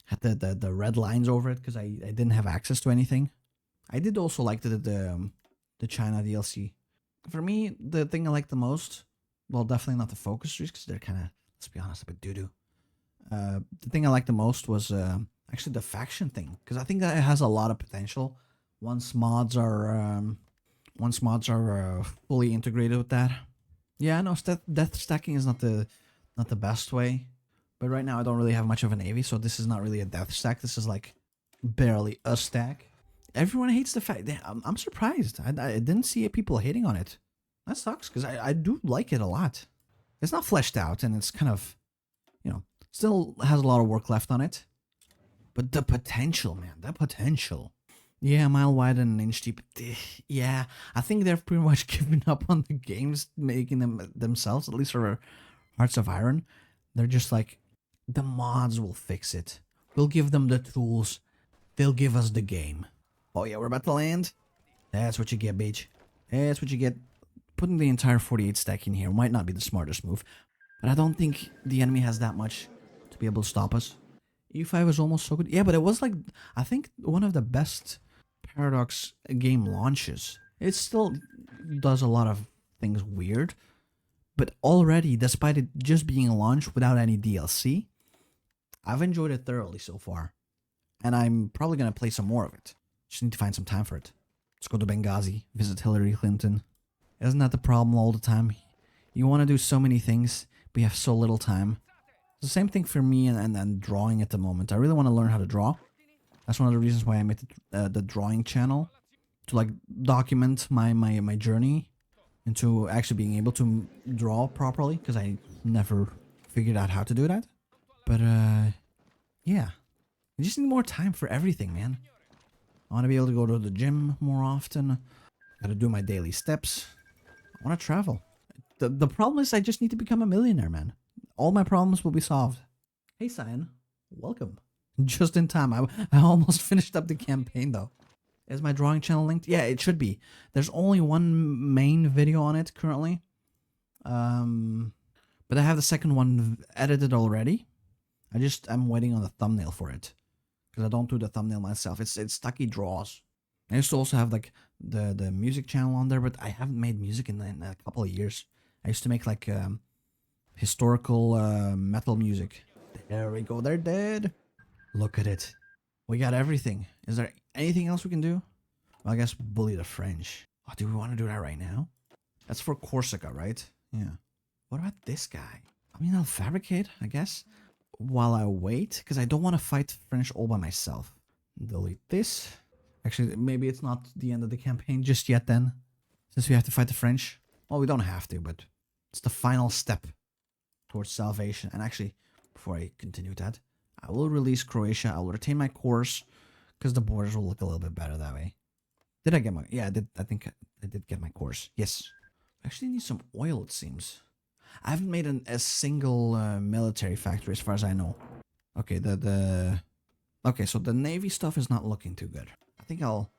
Had the red lines over it because I didn't have access to anything. I did also like the China DLC. For me, the thing I like the most, well, definitely not the focus trees because they're kind of, let's be honest, a bit doo-doo. The thing I liked the most was actually the faction thing, because I think that it has a lot of potential once mods are fully integrated with that. Yeah, I know death stacking is not the best way, but right now I don't really have much of a navy, so this is not really a death stack. This is like barely a stack. Everyone hates the fact. I'm surprised. I didn't see people hating on it. That sucks because I do like it a lot. It's not fleshed out and it's kind of, still has a lot of work left on it. But the potential, man, the potential. Yeah, a mile wide and an inch deep. Yeah, I think they've pretty much given up on the games, making them themselves, at least for Hearts of Iron. They're just like, the mods will fix it. We'll give them the tools. They'll give us the game. Oh yeah, we're about to land. That's what you get, bitch. That's what you get. Putting the entire 48 stack in here might not be the smartest move, but I don't think the enemy has that much to be able to stop us. E5 is almost so good. Yeah, but it was like, I think one of the best Paradox game launches. It still does a lot of things weird, but already, despite it just being launched without any DLC, I've enjoyed it thoroughly so far. And I'm probably going to play some more of it. Just need to find some time for it. Let's go to Benghazi, visit Hillary Clinton. Isn't that the problem all the time? You want to do so many things, but you have so little time. It's the same thing for me and drawing at the moment. I really want to learn how to draw. That's one of the reasons why I made the drawing channel. To like document my journey into actually being able to draw properly. Because I never figured out how to do that. But yeah. I just need more time for everything, man. I want to be able to go to the gym more often. Gotta do my daily steps. I want to travel. The problem is I just need to become a millionaire, man. All my problems will be solved. Hey, Cyan. Welcome. Just in time. I almost finished up the campaign, though. Is my drawing channel linked? Yeah, it should be. There's only one main video on it currently. But I have the second one edited already. I'm waiting on the thumbnail for it. Because I don't do the thumbnail myself. It's Stucky Draws. I used to also have like the music channel on there, but I haven't made music in a couple of years. I used to make like historical metal music. There we go. They're dead. Look at it. We got everything. Is there anything else we can do? Well, I guess bully the French. Oh, do we want to do that right now? That's for Corsica, right? Yeah. What about this guy? I mean, I'll fabricate, I guess, while I wait, because I don't want to fight French all by myself. Delete this. Actually, maybe it's not the end of the campaign just yet then, since we have to fight the French. Well, we don't have to, but it's the final step towards salvation. And actually, before I continue that, I will release Croatia. I will retain my course, because the borders will look a little bit better that way. Did I get my... Yeah, I did. I think I did get my course. Yes. I actually need some oil, it seems. I haven't made a single military factory as far as I know. Okay, okay, so the Navy stuff is not looking too good. I think I'll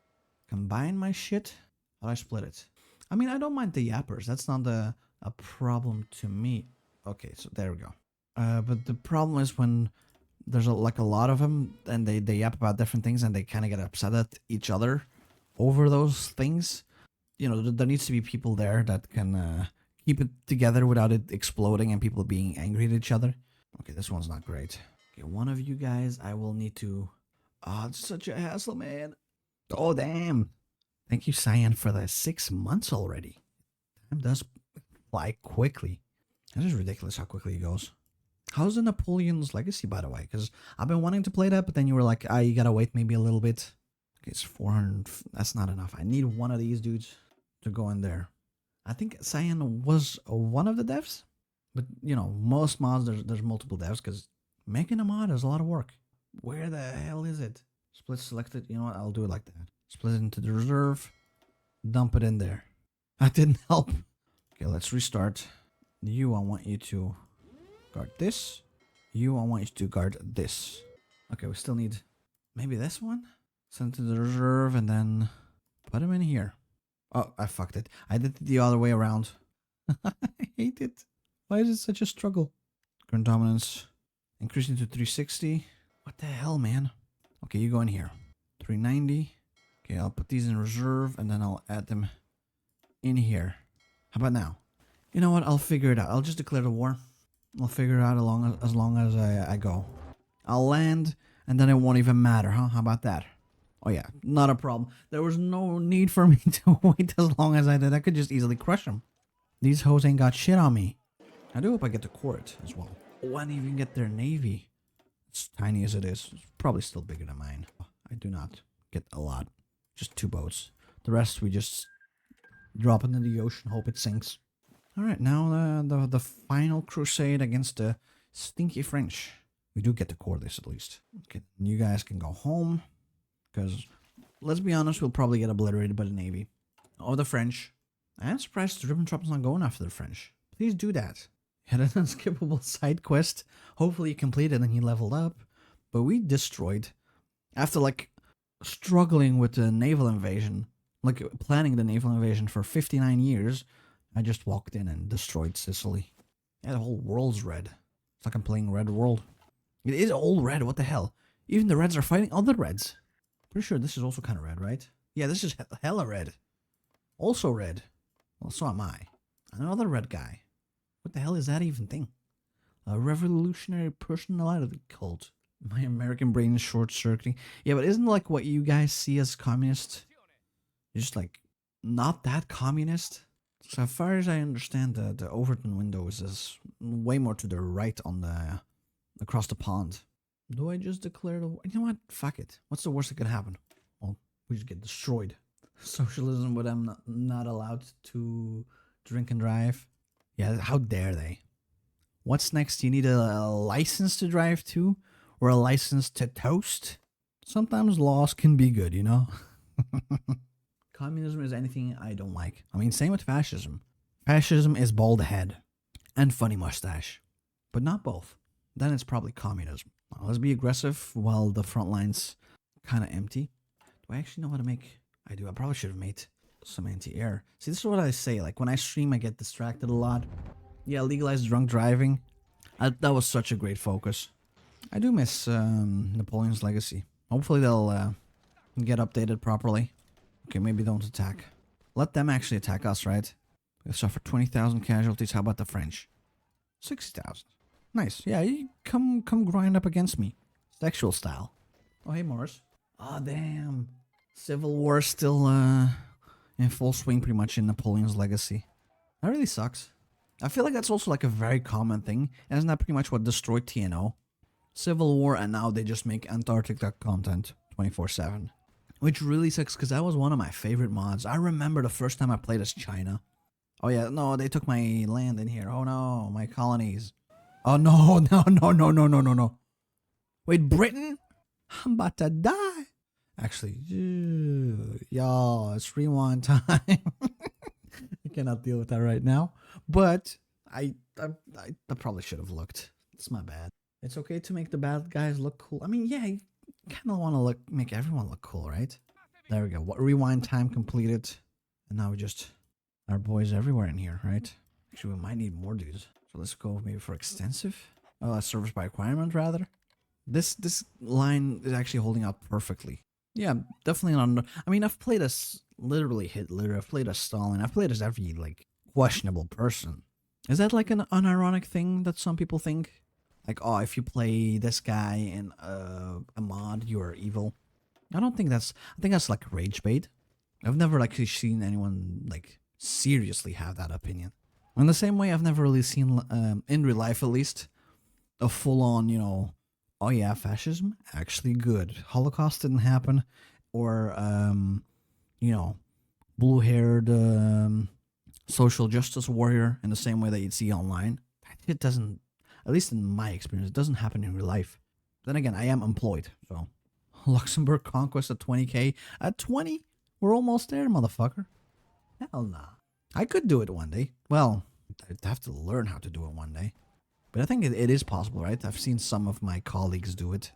combine my shit. How do I split it? I mean, I don't mind the yappers. That's not a problem to me. Okay, so there we go. But the problem is when there's like a lot of them and they yap about different things and they kind of get upset at each other over those things. You know, there needs to be people there that can keep it together without it exploding and people being angry at each other. Okay, this one's not great. Okay, one of you guys, I will need to... Oh, it's such a hassle, man. Oh, damn. Thank you, Cyan, for the 6 months already. Time does fly quickly. That is ridiculous how quickly it goes. How's the Napoleon's Legacy, by the way? Because I've been wanting to play that, but then you were like, ah, you gotta wait maybe a little bit. Okay, it's 400. That's not enough. I need one of these dudes to go in there. I think Cyan was one of the devs, but you know, most mods there's multiple devs because making a mod is a lot of work. Where the hell is it? Split selected. You know what? I'll do it like that. Split it into the reserve. Dump it in there. That didn't help. Okay, let's restart. You, I want you to guard this. You, I want you to guard this. Okay, we still need maybe this one. Send it to the reserve and then put him in here. Oh, I fucked it. I did it the other way around. I hate it. Why is it such a struggle? Current dominance. Increasing to 360. What the hell, man? Okay, you go in here. 390. Okay, I'll put these in reserve and then I'll add them in here. How about now? You know what? I'll figure it out. I'll just declare the war. I'll figure it out as long as I go. I'll land and then it won't even matter, huh? How about that? Oh yeah, not a problem. There was no need for me to wait as long as I did. I could just easily crush them. These hoes ain't got shit on me. I do hope I get to court as well. Oh, I didn't even get their navy. As tiny as it is, it's probably still bigger than mine. I do not get a lot. Just 2 boats. The rest we just drop into the ocean, hope it sinks. Alright, now the final crusade against the stinky French. We do get to core this at least. Okay, you guys can go home. Because, let's be honest, we'll probably get obliterated by the Navy. Or the French. I'm surprised Ribbentrop's not going after the French. Please do that. He had an unskippable side quest. Hopefully he completed and he leveled up. But we destroyed. After, like, struggling with the naval invasion. Like, planning the naval invasion for 59 years. I just walked in and destroyed Sicily. Yeah, the whole world's red. It's like I'm playing Red World. It is all red, what the hell? Even the Reds are fighting other Reds. Pretty sure this is also kind of red, right? Yeah, this is hella red. Also red. Well, so am I. Another red guy. What the hell is that even thing? A revolutionary personality cult. My American brain is short-circuiting. Yeah, but isn't like what you guys see as communist? You're just like, not that communist? So as far as I understand, the Overton windows is way more to the right on the across the pond. Do I just declare the war? You know what? Fuck it. What's the worst that could happen? Well, we just get destroyed. Socialism, but I'm not allowed to drink and drive. Yeah, how dare they? What's next? You need a license to drive too? Or a license to toast? Sometimes laws can be good, you know? Communism is anything I don't like. I mean, same with fascism. Fascism is bald head and funny mustache. But not both. Then it's probably communism. Let's be aggressive while the front line's kind of empty. Do I actually know how to make... I do. I probably should have made some anti-air. See, this is what I say. Like, when I stream, I get distracted a lot. Yeah, legalize drunk driving. That was such a great focus. I do miss Napoleon's Legacy. Hopefully they'll get updated properly. Okay, maybe don't attack. Let them actually attack us, right? We suffer 20,000 casualties. How about the French? 60,000. Nice. Yeah, you come grind up against me. Sexual style. Oh, hey, Morris. Oh, damn. Civil War still in full swing pretty much in Napoleon's Legacy. That really sucks. I feel like that's also like a very common thing. And isn't that pretty much what destroyed TNO? Civil War, and now they just make Antarctica content 24/7. Which really sucks because that was one of my favorite mods. I remember the first time I played as China. Oh yeah, no, they took my land in here. Oh no, my colonies. Oh no, no. Wait, Britain? I'm about to die. Actually, y'all, it's rewind time. I cannot deal with that right now. But I probably should have looked. It's my bad. It's okay to make the bad guys look cool. I mean, yeah, you kind of want to make everyone look cool, right? There we go. Rewind time completed. And now we just... Our boys everywhere in here, right? Actually, we might need more dudes. So let's go maybe for extensive. Oh, service by requirement, rather. This line is actually holding out perfectly. Yeah, definitely not... I mean, I've played as literally Hitler. I've played as Stalin. I've played as every, like, questionable person. Is that, like, an unironic thing that some people think? Like, oh, if you play this guy in a mod, you are evil. I don't think that's... I think that's, like, rage bait. I've never, like, seen anyone, like, seriously have that opinion. In the same way, I've never really seen, in real life at least, a full-on, oh yeah, fascism actually good. Holocaust didn't happen, or you know, blue-haired social justice warrior in the same way that you'd see online. It doesn't, at least in my experience, it doesn't happen in real life. Then again, I am employed, so Luxembourg conquest at 20k. At 20, we're almost there, motherfucker. Hell nah. I could do it one day. Well, I'd have to learn how to do it one day. But I think it is possible, right? I've seen some of my colleagues do it.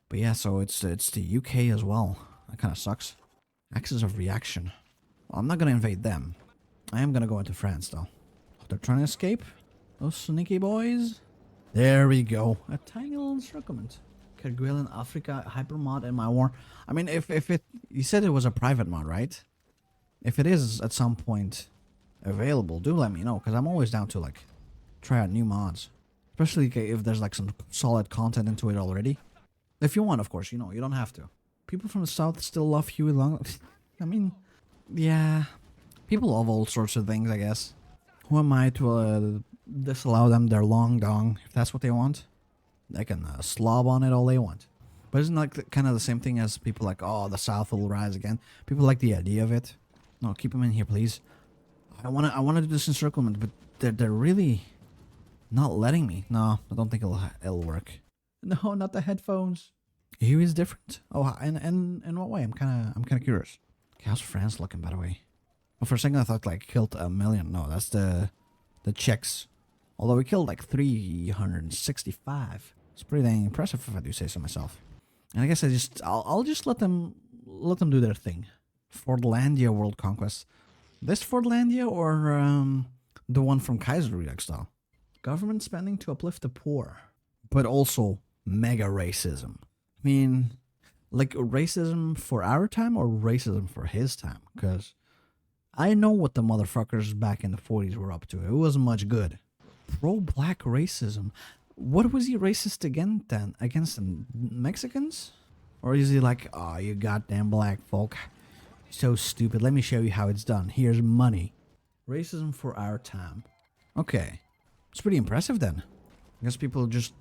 But yeah, so it's the UK as well. That kind of sucks. Axis of reaction. Well, I'm not going to invade them. I am going to go into France, though. Oh, they're trying to escape? Those sneaky boys? There we go. A tiny little encirclement. Kerguelen Africa hypermod in my war. I mean, if it... You said it was a private mod, right? If it is at some point available, do let me know, because I'm always down to, like, try out new mods. Especially if there's, like, some solid content into it already. If you want, of course, you don't have to. People from the south still love Huey Long. I mean, yeah. People love all sorts of things, I guess. Who am I to disallow them their long dong, if that's what they want? They can slob on it all they want. But isn't like kind of the same thing as people like, oh, the South will rise again? People like the idea of it. No, keep them in here, please. I wanna do this encirclement, but they're really not letting me. No, I don't think it'll work. No, not the headphones. Huey's different. Oh, and in what way? I'm kind of curious. Okay, how's France looking, by the way? Well, for a second I thought like killed 1 million. No, that's the Czechs. Although we killed like 365. It's pretty dang impressive if I do say so myself. And I guess I'll just let them do their thing. Fordlandia World Conquest. This Fordlandia or the one from Kaiserreich style? Government spending to uplift the poor, but also mega racism. I mean, like racism for our time or racism for his time? Because I know what the motherfuckers back in the 40s were up to. It wasn't much good. Pro-black racism. What was he racist against then? Against the Mexicans? Or is he like, oh, you goddamn black folk. So stupid. Let me show you how it's done. Here's money. Racism for our time. Okay. It's pretty impressive then. I guess people just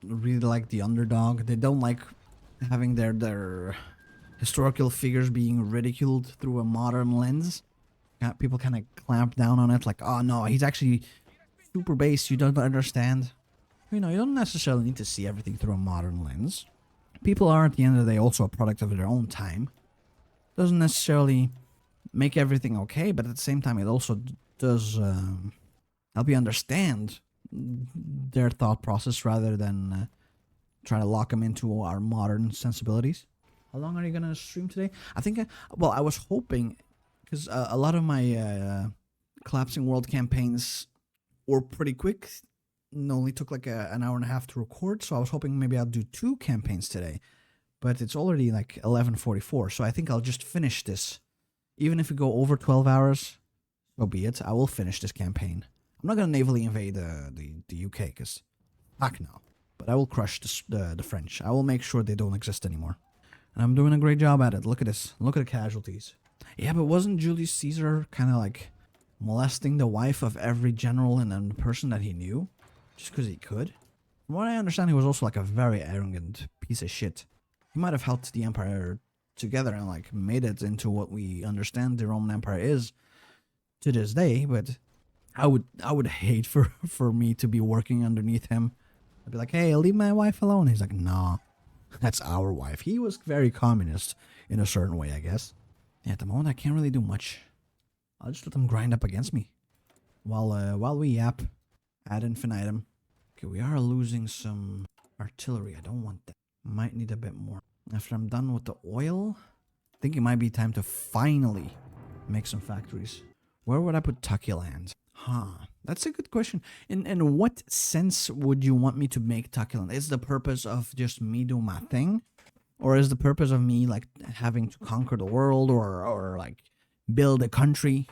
really like the underdog. They don't like having their historical figures being ridiculed through a modern lens. People kind of clamp down on it like, oh no, he's actually super base, you don't understand. You don't necessarily need to see everything through a modern lens. People are, at the end of the day, also a product of their own time. Doesn't necessarily make everything okay, but at the same time, it also does help you understand their thought process rather than try to lock them into our modern sensibilities. How long are you going to stream today? I think, I was hoping, because a lot of my Collapsing World campaigns were pretty quick. It only took like an hour and a half to record, so I was hoping maybe I'll do 2 campaigns today. But it's already like 11:44, so I think I'll just finish this. Even if we go over 12 hours, so be it. I will finish this campaign. I'm not going to navally invade the UK, because fuck no. But I will crush the French. I will make sure they don't exist anymore. And I'm doing a great job at it. Look at this. Look at the casualties. Yeah, but wasn't Julius Caesar kind of like molesting the wife of every general and then the person that he knew? Just because he could? From what I understand, he was also like a very arrogant piece of shit. He might have helped the empire together and like made it into what we understand the Roman Empire is to this day, but I would hate for me to be working underneath him. I'd be like, hey, leave my wife alone. He's like, nah, that's our wife. He was very communist in a certain way, I guess. Yeah, at the moment, I can't really do much. I'll just let them grind up against me while we yap ad infinitum. Okay, we are losing some artillery. I don't want that. Might need a bit more. After I'm done with the oil, I think it might be time to finally make some factories. Where would I put Takiland? That's a good question. In what sense would you want me to make Takiland? Is the purpose of just me doing my thing? Or is the purpose of me like having to conquer the world or like build a country?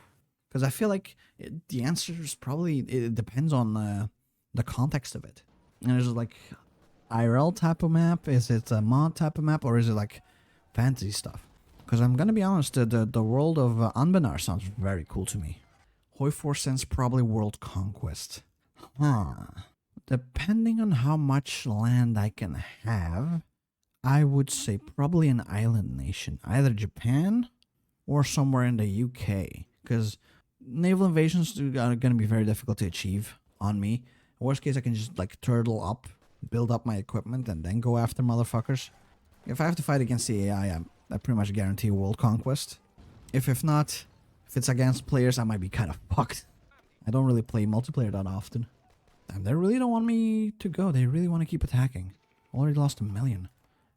Because I feel like the answer is probably, it depends on the context of it. And is it like IRL type of map? Is it a mod type of map? Or is it like fantasy stuff? Because I'm going to be honest, the world of Anbenar sounds very cool to me. HOI4 sense probably world conquest. Huh. Depending on how much land I can have, I would say probably an island nation. Either Japan or somewhere in the UK. Because naval invasions are going to be very difficult to achieve on me. Worst case, I can just like turtle up, build up my equipment, and then go after motherfuckers. If I have to fight against the AI, I pretty much guarantee world conquest. If not, if it's against players, I might be kind of fucked. I don't really play multiplayer that often. And they really don't want me to go. They really want to keep attacking. Already lost 1 million.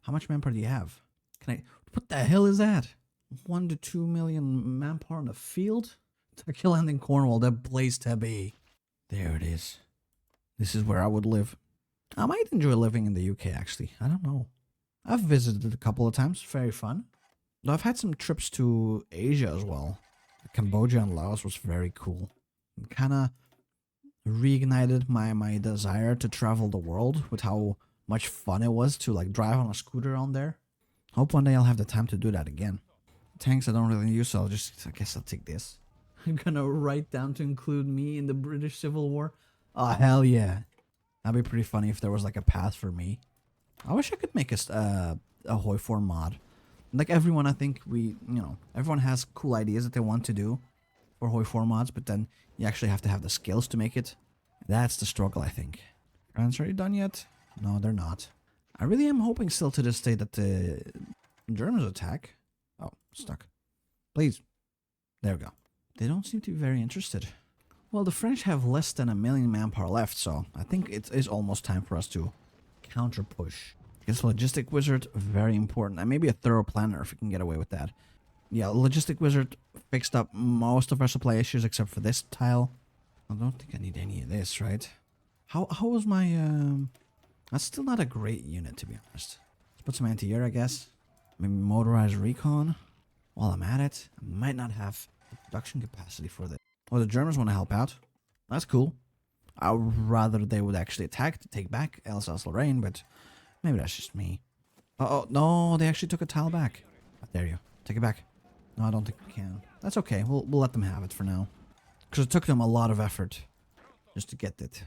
How much manpower do you have? What the hell is that? 1 to 2 million manpower in the field? Turkey land in Cornwall, that place to be. There it is. This is where I would live. I might enjoy living in the UK, actually. I don't know. I've visited a couple of times. Very fun. Though I've had some trips to Asia as well. Cambodia and Laos was very cool. Kind of reignited my desire to travel the world with how much fun it was to like drive on a scooter on there. Hope one day I'll have the time to do that again. Tanks I don't really use, so I guess I'll take this. I'm gonna write down to include me in the British Civil War. Oh, hell yeah. That'd be pretty funny if there was like a path for me. I wish I could make a HOI4 mod. Like everyone, I think everyone has cool ideas that they want to do for HOI4 mods, but then you actually have to have the skills to make it. That's the struggle, I think. France already done yet? No, they're not. I really am hoping still to this day that the Germans attack. Oh, stuck. Please. There we go. They don't seem to be very interested. Well, the French have less than 1 million manpower left, so I think it is almost time for us to counter push. I guess Logistic Wizard, very important. And maybe a Thorough Planner if we can get away with that. Yeah, Logistic Wizard fixed up most of our supply issues except for this tile. I don't think I need any of this, right? How was my... That's still not a great unit, to be honest. Let's put some anti-air, I guess. Maybe motorized recon. While I'm at it, I might not have the production capacity for this. Oh, the Germans want to help out. That's cool. I would rather they would actually attack to take back Alsace-Lorraine, but maybe that's just me. Oh, no, they actually took a tile back. There you. Take it back. No, I don't think we can. That's okay. We'll let them have it for now. Because it took them a lot of effort just to get it.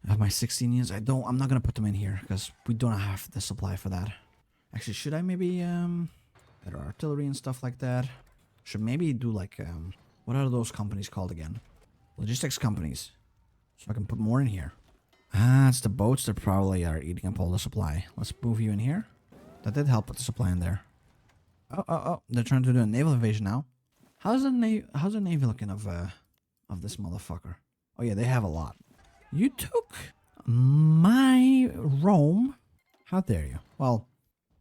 I have my 16 units. I'm not going to put them in here because we don't have the supply for that. Actually, should I maybe better artillery and stuff like that? Should maybe do like what are those companies called again? Logistics companies. So I can put more in here. Ah, it's the boats that probably are eating up all the supply. Let's move you in here. That did help with the supply in there. Oh, they're trying to do a naval invasion now. How's the navy looking of this motherfucker? Oh yeah, they have a lot. You took my Rome. How dare you? Well,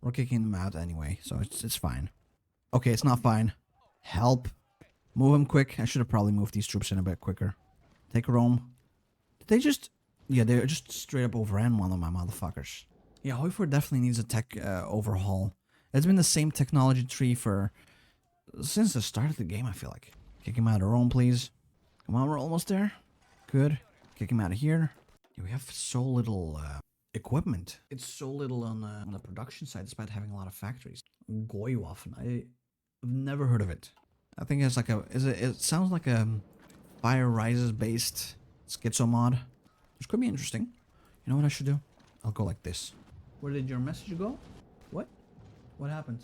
we're kicking them out anyway, so it's fine. Okay, it's not fine. Help. Move them quick. I should have probably moved these troops in a bit quicker. Take Rome. Did they just... Yeah, they just straight up overran one of my motherfuckers. Yeah, HOI4 definitely needs a tech overhaul. It's been the same technology tree since the start of the game, I feel like. Kick him out of Rome, please. Come on, we're almost there. Good. Kick him out of here. Yeah, we have so little equipment. It's so little on the production side, despite having a lot of factories. Goywaffen. I've never heard of it. I think it's like it sounds like a Fire Rises based schizo mod. Which could be interesting. You know what I should do? I'll go like this. Where did your message go? What? What happened?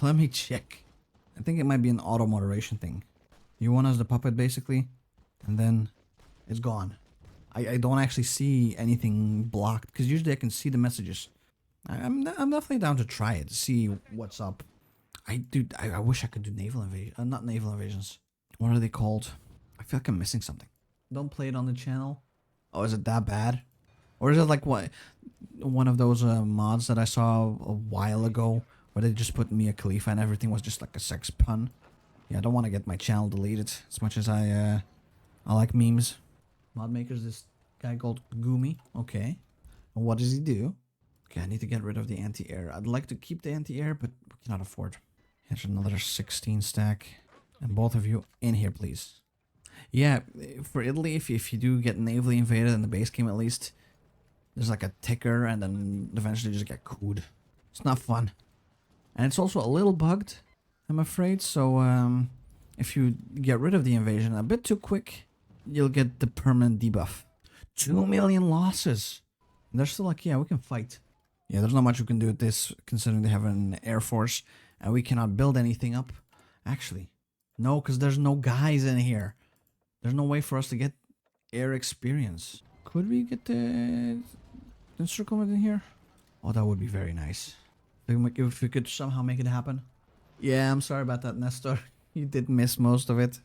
Let me check. I think it might be an auto moderation thing. You want as the puppet basically, and then it's gone. I don't actually see anything blocked because usually I can see the messages. I'm definitely down to try it to see what's up. I wish I could do naval invasion. Not naval invasions. What are they called? I feel like I'm missing something. Don't play it on the channel. Oh, is it that bad? Or is it like what? One of those mods that I saw a while ago where they just put Mia Khalifa and everything was just like a sex pun. Yeah, I don't want to get my channel deleted as much as I like memes. Mod maker's this guy called Gumi. Okay. And what does he do? Okay, I need to get rid of the anti-air. I'd like to keep the anti-air, but we cannot afford. Here's another 16 stack. And both of you in here, please. Yeah, for Italy, if you do get navally invaded in the base game at least, there's like a ticker and then eventually just get cooed. It's not fun. And it's also a little bugged, I'm afraid. So if you get rid of the invasion a bit too quick, you'll get the permanent debuff. 2 million losses. And they're still like, yeah, we can fight. Yeah, there's not much we can do with this, considering they have an air force, and we cannot build anything up. Actually, no, because there's no guys in here. There's no way for us to get air experience. Could we get the encirclement in here? Oh, that would be very nice. If we could somehow make it happen. Yeah, I'm sorry about that, Nestor. You did miss most of it.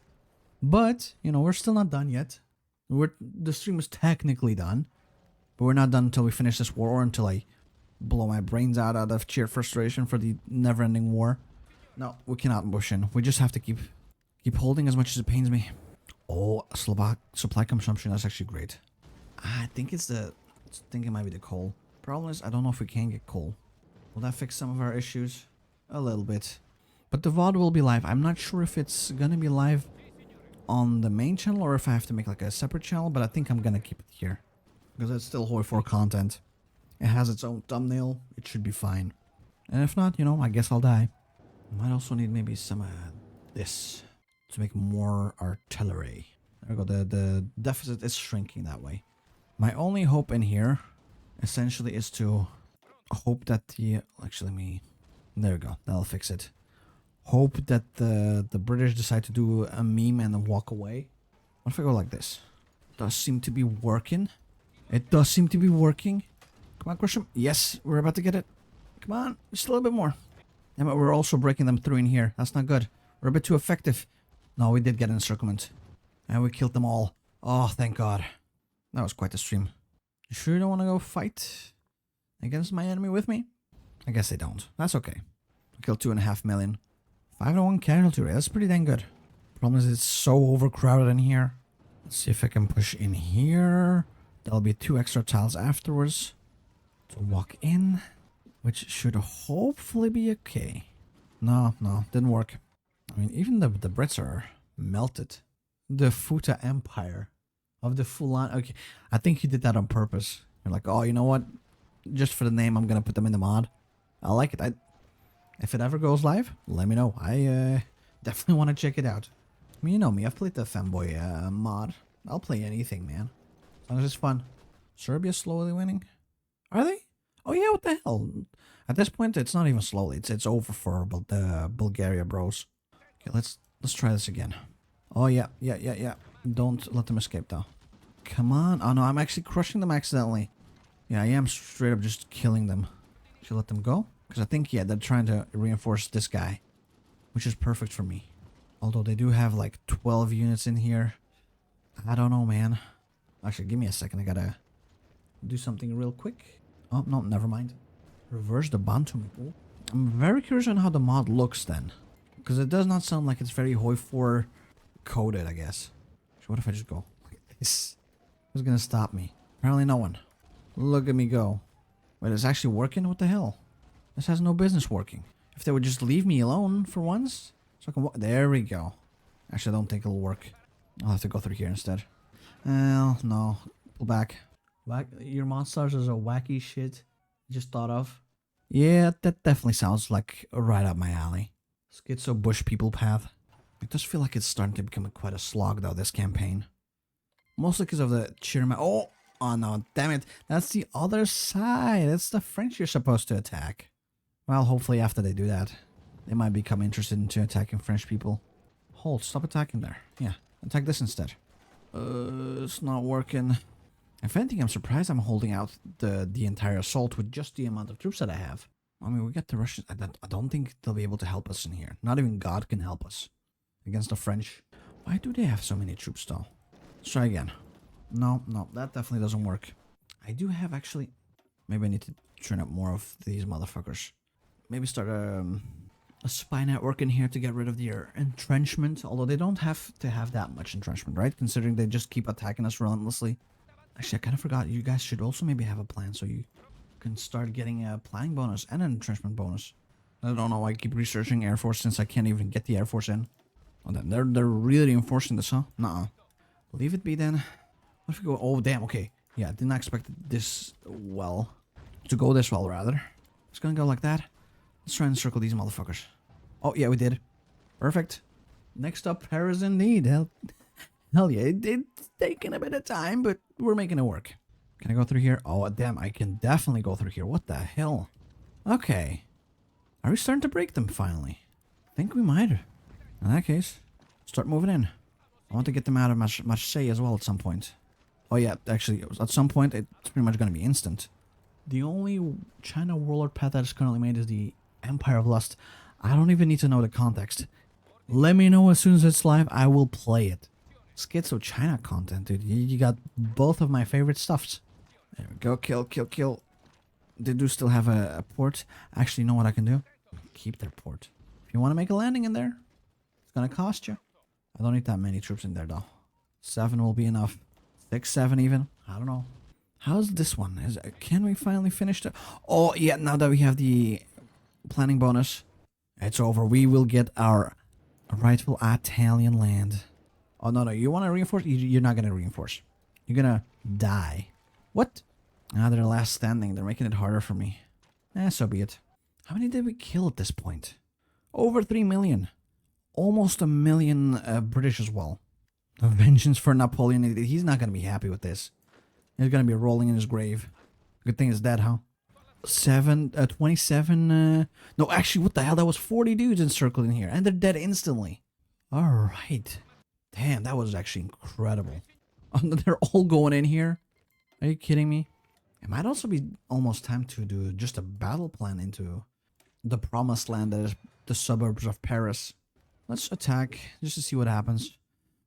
But, you know, we're still not done yet. The stream is technically done. But we're not done until we finish this war, or until I blow my brains out of sheer frustration for the never-ending war. No, we cannot push in. We just have to keep holding as much as it pains me. Oh, Slovak supply consumption, that's actually great. I think I think it might be the coal. Problem is, I don't know if we can get coal. Will that fix some of our issues? A little bit. But the VOD will be live. I'm not sure if it's gonna be live on the main channel or if I have to make like a separate channel, but I think I'm gonna keep it here. Because it's still HOI4 content. It has its own thumbnail. It should be fine. And if not, you know, I guess I'll die. Might also need maybe some this to make more artillery. There we go. The deficit is shrinking that way. My only hope in here essentially is to hope that the... Actually, there we go. That'll fix it. Hope that the British decide to do a meme and then walk away. What if I go like this? Does seem to be working. It does seem to be working. Come on, crush them. Yes, we're about to get it. Come on, just a little bit more. Yeah, but we're also breaking them through in here. That's not good. We're a bit too effective. No, we did get an encirclement. And we killed them all. Oh, thank God. That was quite the stream. You sure you don't want to go fight against my enemy with me? I guess they don't. That's okay. I killed 2.5 million. 501 casualty rate. That's pretty dang good. Problem is it's so overcrowded in here. Let's see if I can push in here. There'll be 2 extra tiles afterwards to walk in, which should hopefully be okay. No, didn't work. I mean, even the Brits are melted. The Futa Empire of the Fulan. Okay, I think he did that on purpose. You're like, oh, you know what? Just for the name, I'm gonna put them in the mod. I like it. If it ever goes live, let me know. I definitely want to check it out. I mean, you know me. I've played the Femboy mod. I'll play anything, man. As long as it's fun. Serbia's slowly winning. Are they? Oh yeah, what the hell? At this point, it's not even slowly. It's over for the Bulgaria bros. Okay, let's try this again. Oh yeah. Don't let them escape though. Come on. Oh no, I'm actually crushing them accidentally. Yeah, I am straight up just killing them. Should I let them go? Because I think, yeah, they're trying to reinforce this guy. Which is perfect for me. Although they do have like 12 units in here. I don't know, man. Actually, give me a second. I gotta do something real quick. Oh, no, never mind. Reverse the Bantu. I'm very curious on how the mod looks then. Because it does not sound like it's very HOI4 coded, I guess. So what if I just go like this? Who's gonna stop me? Apparently no one. Look at me go. Wait, it's actually working? What the hell? This has no business working. If they would just leave me alone for once. So I can walk. There we go. Actually, I don't think it'll work. I'll have to go through here instead. Well, no. Pull back. Your monsters is a wacky shit you just thought of. Yeah, that definitely sounds like right up my alley. Schizo bush people path. It does feel like it's starting to become quite a slog though, this campaign. Mostly because of the Chirma. Oh no, damn it. That's the other side. It's the French you're supposed to attack. Well, hopefully after they do that, they might become interested into attacking French people. Hold, stop attacking there. Yeah, attack this instead. It's not working. If anything, I'm surprised I'm holding out the entire assault with just the amount of troops that I have. I mean, we got the Russians. I don't think they'll be able to help us in here. Not even God can help us against the French. Why do they have so many troops, though? Let's try again. No, that definitely doesn't work. I do have actually... Maybe I need to turn up more of these motherfuckers. Maybe start a spy network in here to get rid of their entrenchment. Although they don't have to have that much entrenchment, right? Considering they just keep attacking us relentlessly. Actually, I kind of forgot. You guys should also maybe have a plan so you can start getting a planning bonus and an entrenchment bonus. I don't know why I keep researching Air Force since I can't even get the Air Force in. Oh, they're really enforcing this, huh? Nuh-uh. Leave it be then. What if we go... Oh, damn, okay. Yeah, I didn't expect this well. To go this well, rather. It's gonna go like that. Let's try and circle these motherfuckers. Oh, yeah, we did. Perfect. Next up, Paris indeed. Hell yeah, it's taking a bit of time, but we're making it work. Can I go through here? Oh, damn, I can definitely go through here. What the hell? Okay. Are we starting to break them finally? I think we might. In that case, start moving in. I want to get them out of Marseille as well at some point. Oh yeah, actually, at some point, it's pretty much going to be instant. The only China warlord path that is currently made is the Empire of Lust. I don't even need to know the context. Let me know as soon as it's live, I will play it. Schizo China content, dude. You got both of my favorite stuffs. There we go. Kill, kill, kill. They do still have a port. Actually, you know what I can do? Keep their port. If you want to make a landing in there, it's going to cost you. I don't need that many troops in there, though. 7 will be enough. 6, 7 even. I don't know. How's this one? Can we finally finish the... Oh, yeah, now that we have the planning bonus, it's over. We will get our rightful Italian land. Oh, no. You want to reinforce? You're not going to reinforce. You're going to die. What? Ah, they're last standing. They're making it harder for me. So be it. How many did we kill at this point? Over 3 million. Almost 1 million British as well. A vengeance for Napoleon. He's not going to be happy with this. He's going to be rolling in his grave. Good thing it's dead, huh? 27... No, actually, what the hell? That was 40 dudes encircled in here. And they're dead instantly. Alright. Damn, that was actually incredible. They're all going in here. Are you kidding me? It might also be almost time to do just a battle plan into the promised land that is the suburbs of Paris. Let's attack just to see what happens.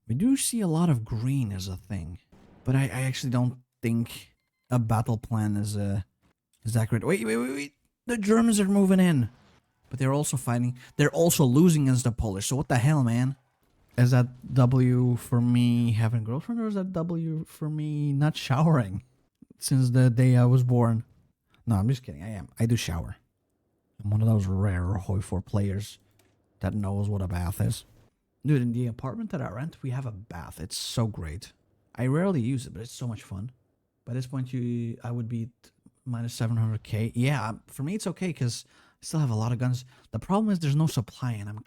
We do see a lot of green as a thing. But I actually don't think a battle plan is accurate. Wait. The Germans are moving in. But they're also fighting. They're also losing against the Polish. So what the hell, man? Is that W for me having a girlfriend, or is that W for me not showering since the day I was born? No, I'm just kidding. I am. I do shower. I'm one of those rare HOI4 players that knows what a bath is. Dude, in the apartment that I rent, we have a bath. It's so great. I rarely use it, but it's so much fun. By this point, I would be minus 700k. Yeah, for me, it's okay because I still have a lot of guns. The problem is there's no supply, and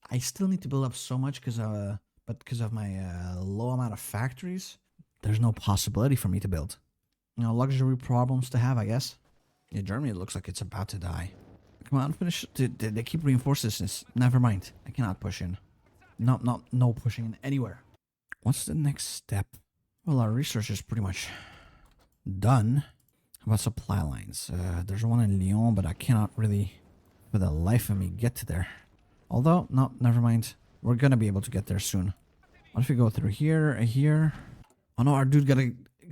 I still need to build up so much because of my low amount of factories, there's no possibility for me to build. You know, luxury problems to have, I guess. Yeah, Germany looks like it's about to die. Come on, finish. They keep reinforcing this. Never mind. I cannot push in. No pushing in anywhere. What's the next step? Well, our research is pretty much done. How about supply lines? There's one in Lyon, but I cannot really, for the life of me, get to there. Although, no, never mind. We're gonna be able to get there soon. What if we go through here? Oh no, our dude got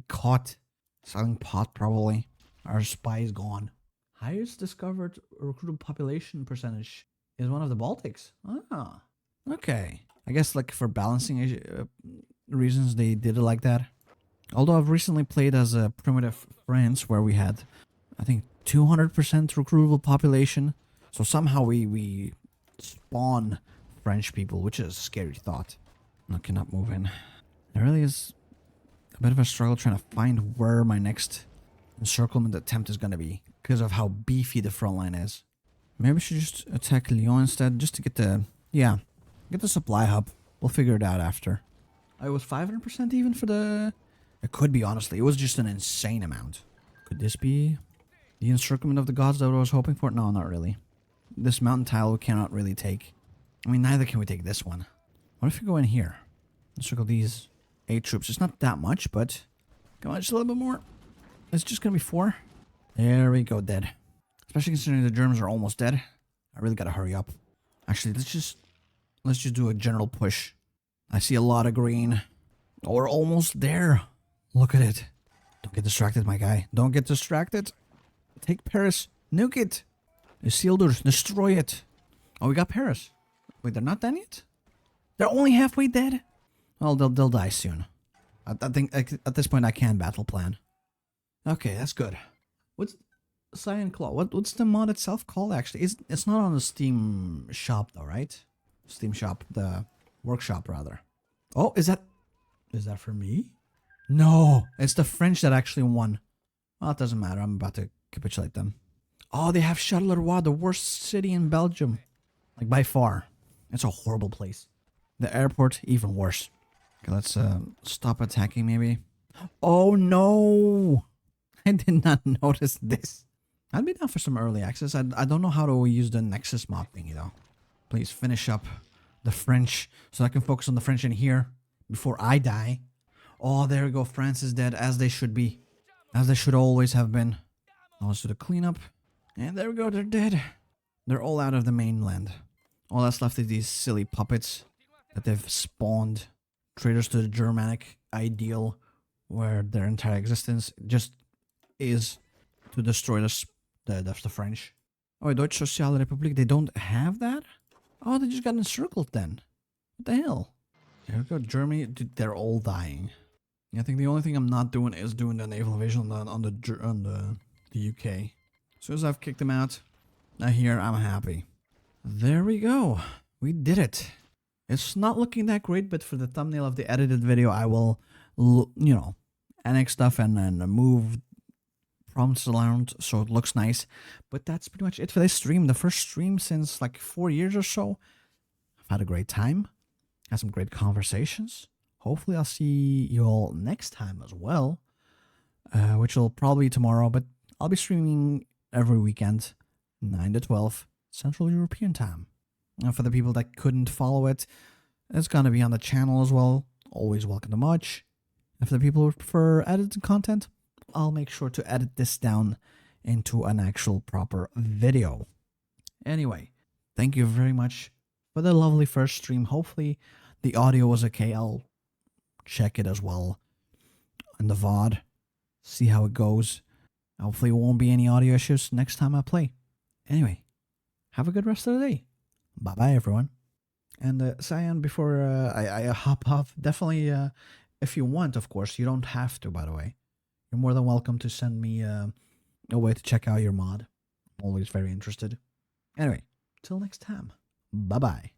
caught selling pot, probably. Our spy is gone. Highest discovered recruitable population percentage is one of the Baltics. Ah, okay. I guess like for balancing reasons they did it like that. Although I've recently played as a primitive France where we had, I think, 200% recruitable population. So somehow we spawn French people, which is a scary thought. I cannot move in. There really is a bit of a struggle trying to find where my next encirclement attempt is going to be because of how beefy the front line is. Maybe I should just attack Lyon instead just to get the supply hub. We'll figure it out after. It was 500% even for the... It could be, honestly. It was just an insane amount. Could this be the encirclement of the gods that I was hoping for? No, not really. This mountain tile we cannot really take. I mean, neither can we take this one. What if we go in here? Encircle these 8 troops. It's not that much, but... Come on, just a little bit more. It's just gonna be 4. There we go, dead. Especially considering the Germans are almost dead. I really gotta hurry up. Actually, let's just do a general push. I see a lot of green. Oh, we're almost there. Look at it. Don't get distracted, my guy. Don't get distracted. Take Paris. Nuke it. Isildur, destroy it. Oh, we got Paris. Wait, they're not done yet? They're only halfway dead? Well, they'll die soon. I think at this point I can battle plan. Okay, that's good. What's Cyan Claw? What's the mod itself called actually? It's not on the Steam shop though, right? Steam shop, the workshop rather. Oh, is that for me? No, it's the French that actually won. Well, it doesn't matter. I'm about to capitulate them. Oh, they have Charleroi, the worst city in Belgium. Like by far. It's a horrible place. The airport, even worse. Okay, let's stop attacking maybe. Oh no! I did not notice this. I'd be down for some early access. I don't know how to use the Nexus mod thingy though. Please finish up the French so I can focus on the French in here before I die. Oh, there we go. France is dead, as they should be. As they should always have been. Now let's do the cleanup. And there we go, they're dead. They're all out of the mainland. All that's left is these silly puppets that they've spawned. Traitors to the Germanic ideal, where their entire existence just is to destroy the French. Oh, Deutsche Sozialrepublik, they don't have that? Oh, they just got encircled then. What the hell? Here we go, Germany, dude, they're all dying. I think the only thing I'm not doing is doing the naval invasion on the UK. As soon as I've kicked them out, here I'm happy. There we go. We did it. It's not looking that great, but for the thumbnail of the edited video, I will, annex stuff and then move prompts around so it looks nice. But that's pretty much it for this stream. The first stream since like 4 years or so. I've had a great time. Had some great conversations. Hopefully I'll see you all next time as well, which will probably be tomorrow, but I'll be streaming every weekend, 9 to 12 Central European time. And for the people that couldn't follow it, it's going to be on the channel as well. Always welcome to much. And for the people who prefer edited content, I'll make sure to edit this down into an actual proper video. Anyway, thank you very much for the lovely first stream. Hopefully the audio was okay. I'll check it as well on the VOD, see how it goes. Hopefully it won't be any audio issues next time I play. Anyway, have a good rest of the day. Bye bye everyone. And Cyan, before I hop off, definitely if you want, of course, you don't have to, by the way. You're more than welcome to send me a way to check out your mod. I'm always very interested. Anyway, till next time. Bye bye.